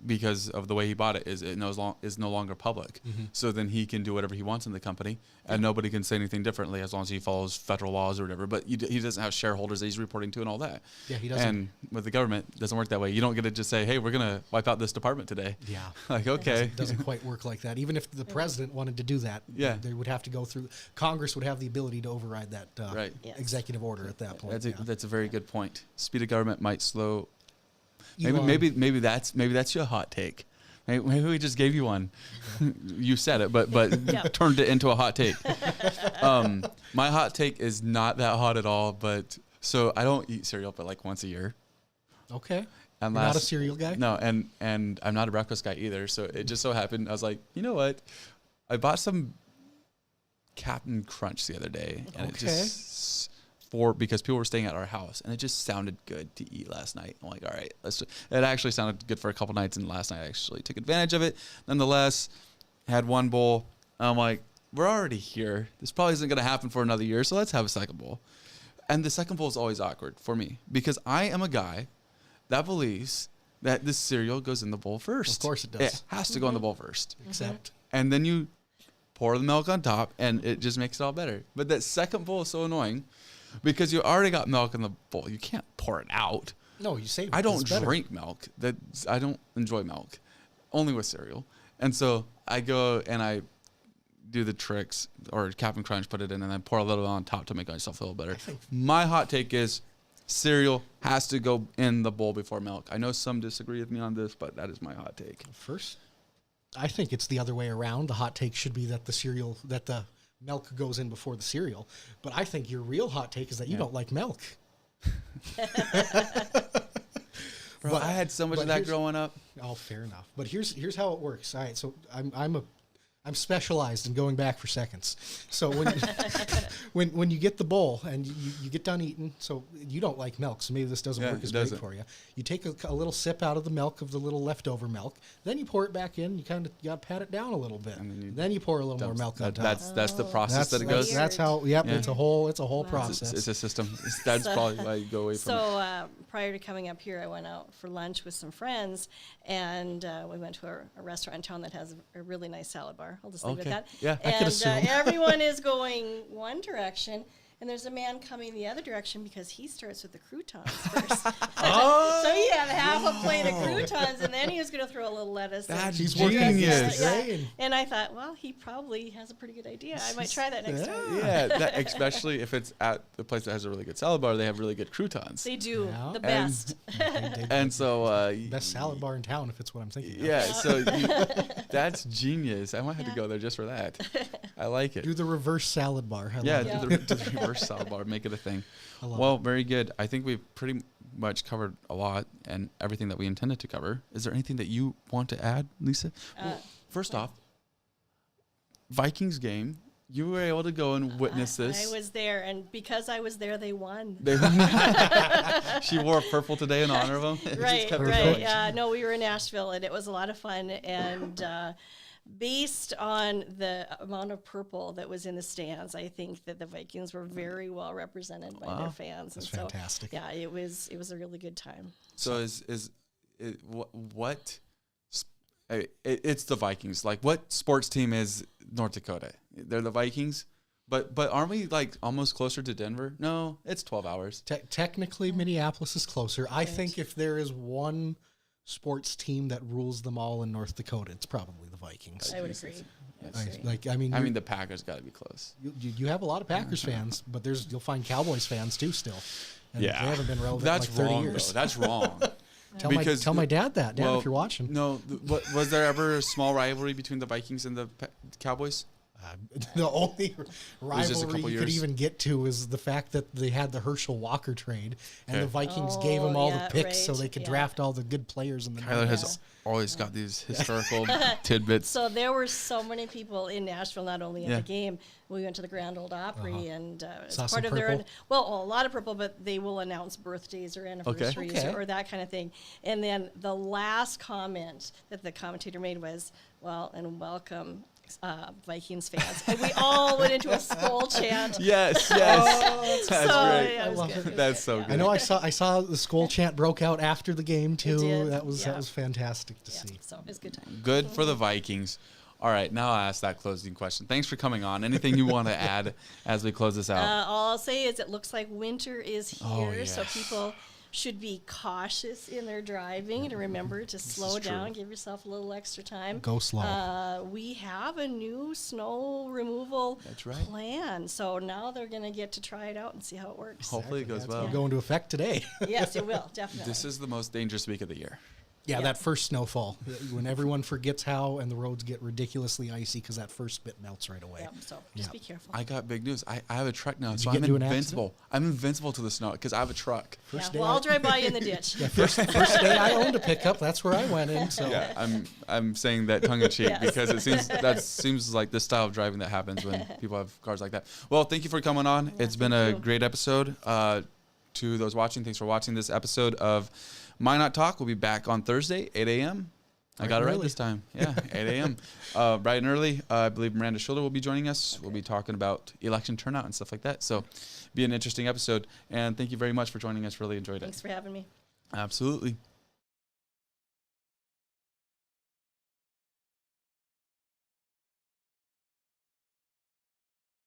because of the way he bought it is is no longer public. So then he can do whatever he wants in the company and nobody can say anything differently as long as he follows federal laws or whatever. But he doesn't have shareholders that he's reporting to and all that. Yeah, he doesn't. And with the government, it doesn't work that way. You don't get to just say, hey, we're going to wipe out this department today. Yeah. Like, okay. It doesn't quite work like that. Even if the president wanted to do that, Yeah. they would have to go through. Congress would have the ability to override that Right. Yes. executive order at that point. That's a very good point. Speed of government might slow. Elon- Maybe that's your hot take. Maybe we just gave you one. You said it, but Yeah. turned it into a hot take. My hot take is not that hot at all. But so I don't eat cereal, but like once a year. Okay. And You're not a cereal guy? No, and I'm not a breakfast guy either. So it just so happened I was like, you know what? I bought some Captain Crunch the other day, and it just because people were staying at our house, and it just sounded good to eat last night. I'm like, all right, it actually sounded good for a couple nights, and last night I actually took advantage of it. Nonetheless, had one bowl. I'm like, we're already here. This probably isn't going to happen for another year, so let's have a second bowl. And the second bowl is always awkward for me because I am a guy that believes that the cereal goes in the bowl first. Of course it does. It has to go in the bowl first. Except And then you pour the milk on top, and it just makes it all better. But that second bowl is so annoying because you already got milk in the bowl. You can't pour it out. no, you save it. I don't It's better. drink milk. I don't enjoy milk, only with cereal. And so I go and I do the tricks, or Captain Crunch, put it in, and then pour a little on top to make myself feel better. My hot take is cereal has to go in the bowl before milk. I know some disagree with me on this, but that is my hot take. First, I think it's the other way around. The hot take should be that the milk goes in before the cereal. But I think your real hot take is that you don't like milk. Bro, I had so much but of that here's- growing up. Oh, fair enough. But here's how it works. All right, so I'm specialized in going back for seconds. So when you get the bowl and you get done eating, so you don't like milk, so maybe this doesn't Yeah, work it as great doesn't. for you. You take a little sip out of the milk, of the little leftover milk, then you pour it back in. You kind of got to pat it down a little bit, And then you pour a little more milk on top. That's the process that it goes. That's how. Yep, Yeah. it's a whole Wow. process. It's a system. That's probably why you go away from it. So prior to coming up here, I went out for lunch with some friends, and we went to a restaurant in town that has a really nice salad bar. I'll just leave it Okay. at that. Yeah, I could And assume. everyone is going one direction, and there's a man coming the other direction because he starts with the croutons first. So he had half a plate of croutons, and then he was going to throw a little lettuce. and- That's He's working on genius. his grain. And I thought, well, he probably has a pretty good idea. I might try that next time. Yeah, especially if it's at the place that has a really good salad bar, they have really good croutons. They do Yeah. the And- best. And so, Best salad bar in town, if it's what I'm thinking. of. yeah, so that's genius. I might have to go there just for that. I like it. Do the reverse salad bar. I Yeah, love it. do the reverse salad bar, make it a thing. I love Well, very good. I think we've pretty much covered a lot and everything that we intended to cover. Is there anything that you want to add, Lisa? Well, first off, Vikings game you were able to go and witness this. I was there, and because I was there, they won. She wore purple today in honor of him. It just Right, kept right. going. No, we were in Nashville, and it was a lot of fun. And based on the amount of purple that was in the stands, I think that the Vikings were very well represented by their fans. That's and so, fantastic. Yeah, it was a really good time. So it's the Vikings. Like, what sports team is North Dakota? They're the Vikings. But aren't we like almost closer to Denver? No, it's 12 hours. Technically, Minneapolis is closer. I think if there is one sports team that rules them all in North Dakota, it's probably the Vikings. I would agree. I mean, the Packers got to be close. You have a lot of Packers fans, but you'll find Cowboys fans too still. And Yeah. they haven't been relevant That's in like 30 wrong, years. though. That's wrong. Tell my dad that, Dad, well, if you're watching. No, was there ever a small rivalry between the Vikings and the Cowboys? The only just a rivalry couple you could years. even get to is the fact that they had the Herschel Walker trade, and Okay. the Vikings Oh, gave them all yeah, the picks so right, they could yeah. draft all the good players in the Tyler draft. has always got these historical tidbits. So there were so many people in Nashville, not only at Yeah. the game. We went to the Grand Old Opry, and as Saw part some of their purple? a lot of purple, but they will announce birthdays or anniversaries Okay. or that kind of thing. And then the last comment that the commentator made was, "Well, and welcome." Vikings fans, and we all went into a skull chant. Yes. So, That's great. yeah, it was love good. it. It was That's good, so yeah. good. I know I saw the skull chant broke out after the game too. did, That was yeah. fantastic to Yeah, see. so it was a good time. Good for the Vikings. All right, now I'll ask that closing question. Thanks for coming on. Anything you want to add as we close this out? All I'll say is it looks like winter is here, Oh, so yeah. people should be cautious in their driving and remember to slow is true. down, give yourself a little extra time. Go slow. We have a new snow removal That's right. plan, so now they're going to get to try it out and see how it works. Hopefully it goes That's well. gonna go into effect today. Yes, it will, definitely. This is the most dangerous week of the year. Yeah, Yeah. that first snowfall, when everyone forgets how and the roads get ridiculously icy because that first bit melts right away. Yep, so just Yeah. be careful. I got big news. I have a truck now, so you I'm get into an invincible. I'm invincible to the snow because I have a truck. First Yeah, day well, I'll drive by you in the ditch. First day I owned a pickup, that's where I went in. So Yeah, I'm saying that tongue in cheek Yes. because it seems like the style of driving that happens when people have cars like that. Well, thank you for coming on. It's been a you. great episode. To those watching, thanks for watching this episode of Minot Talk. We'll be back on Thursday, 8 a.m. I got it right early. this time. Yeah, 8 a.m. Bright and early. I believe Miranda Schilder will be joining us. We'll be talking about election turnout and stuff like that. So, be an interesting episode. And thank you very much for joining us. Really enjoyed it. Thanks for having me. Absolutely.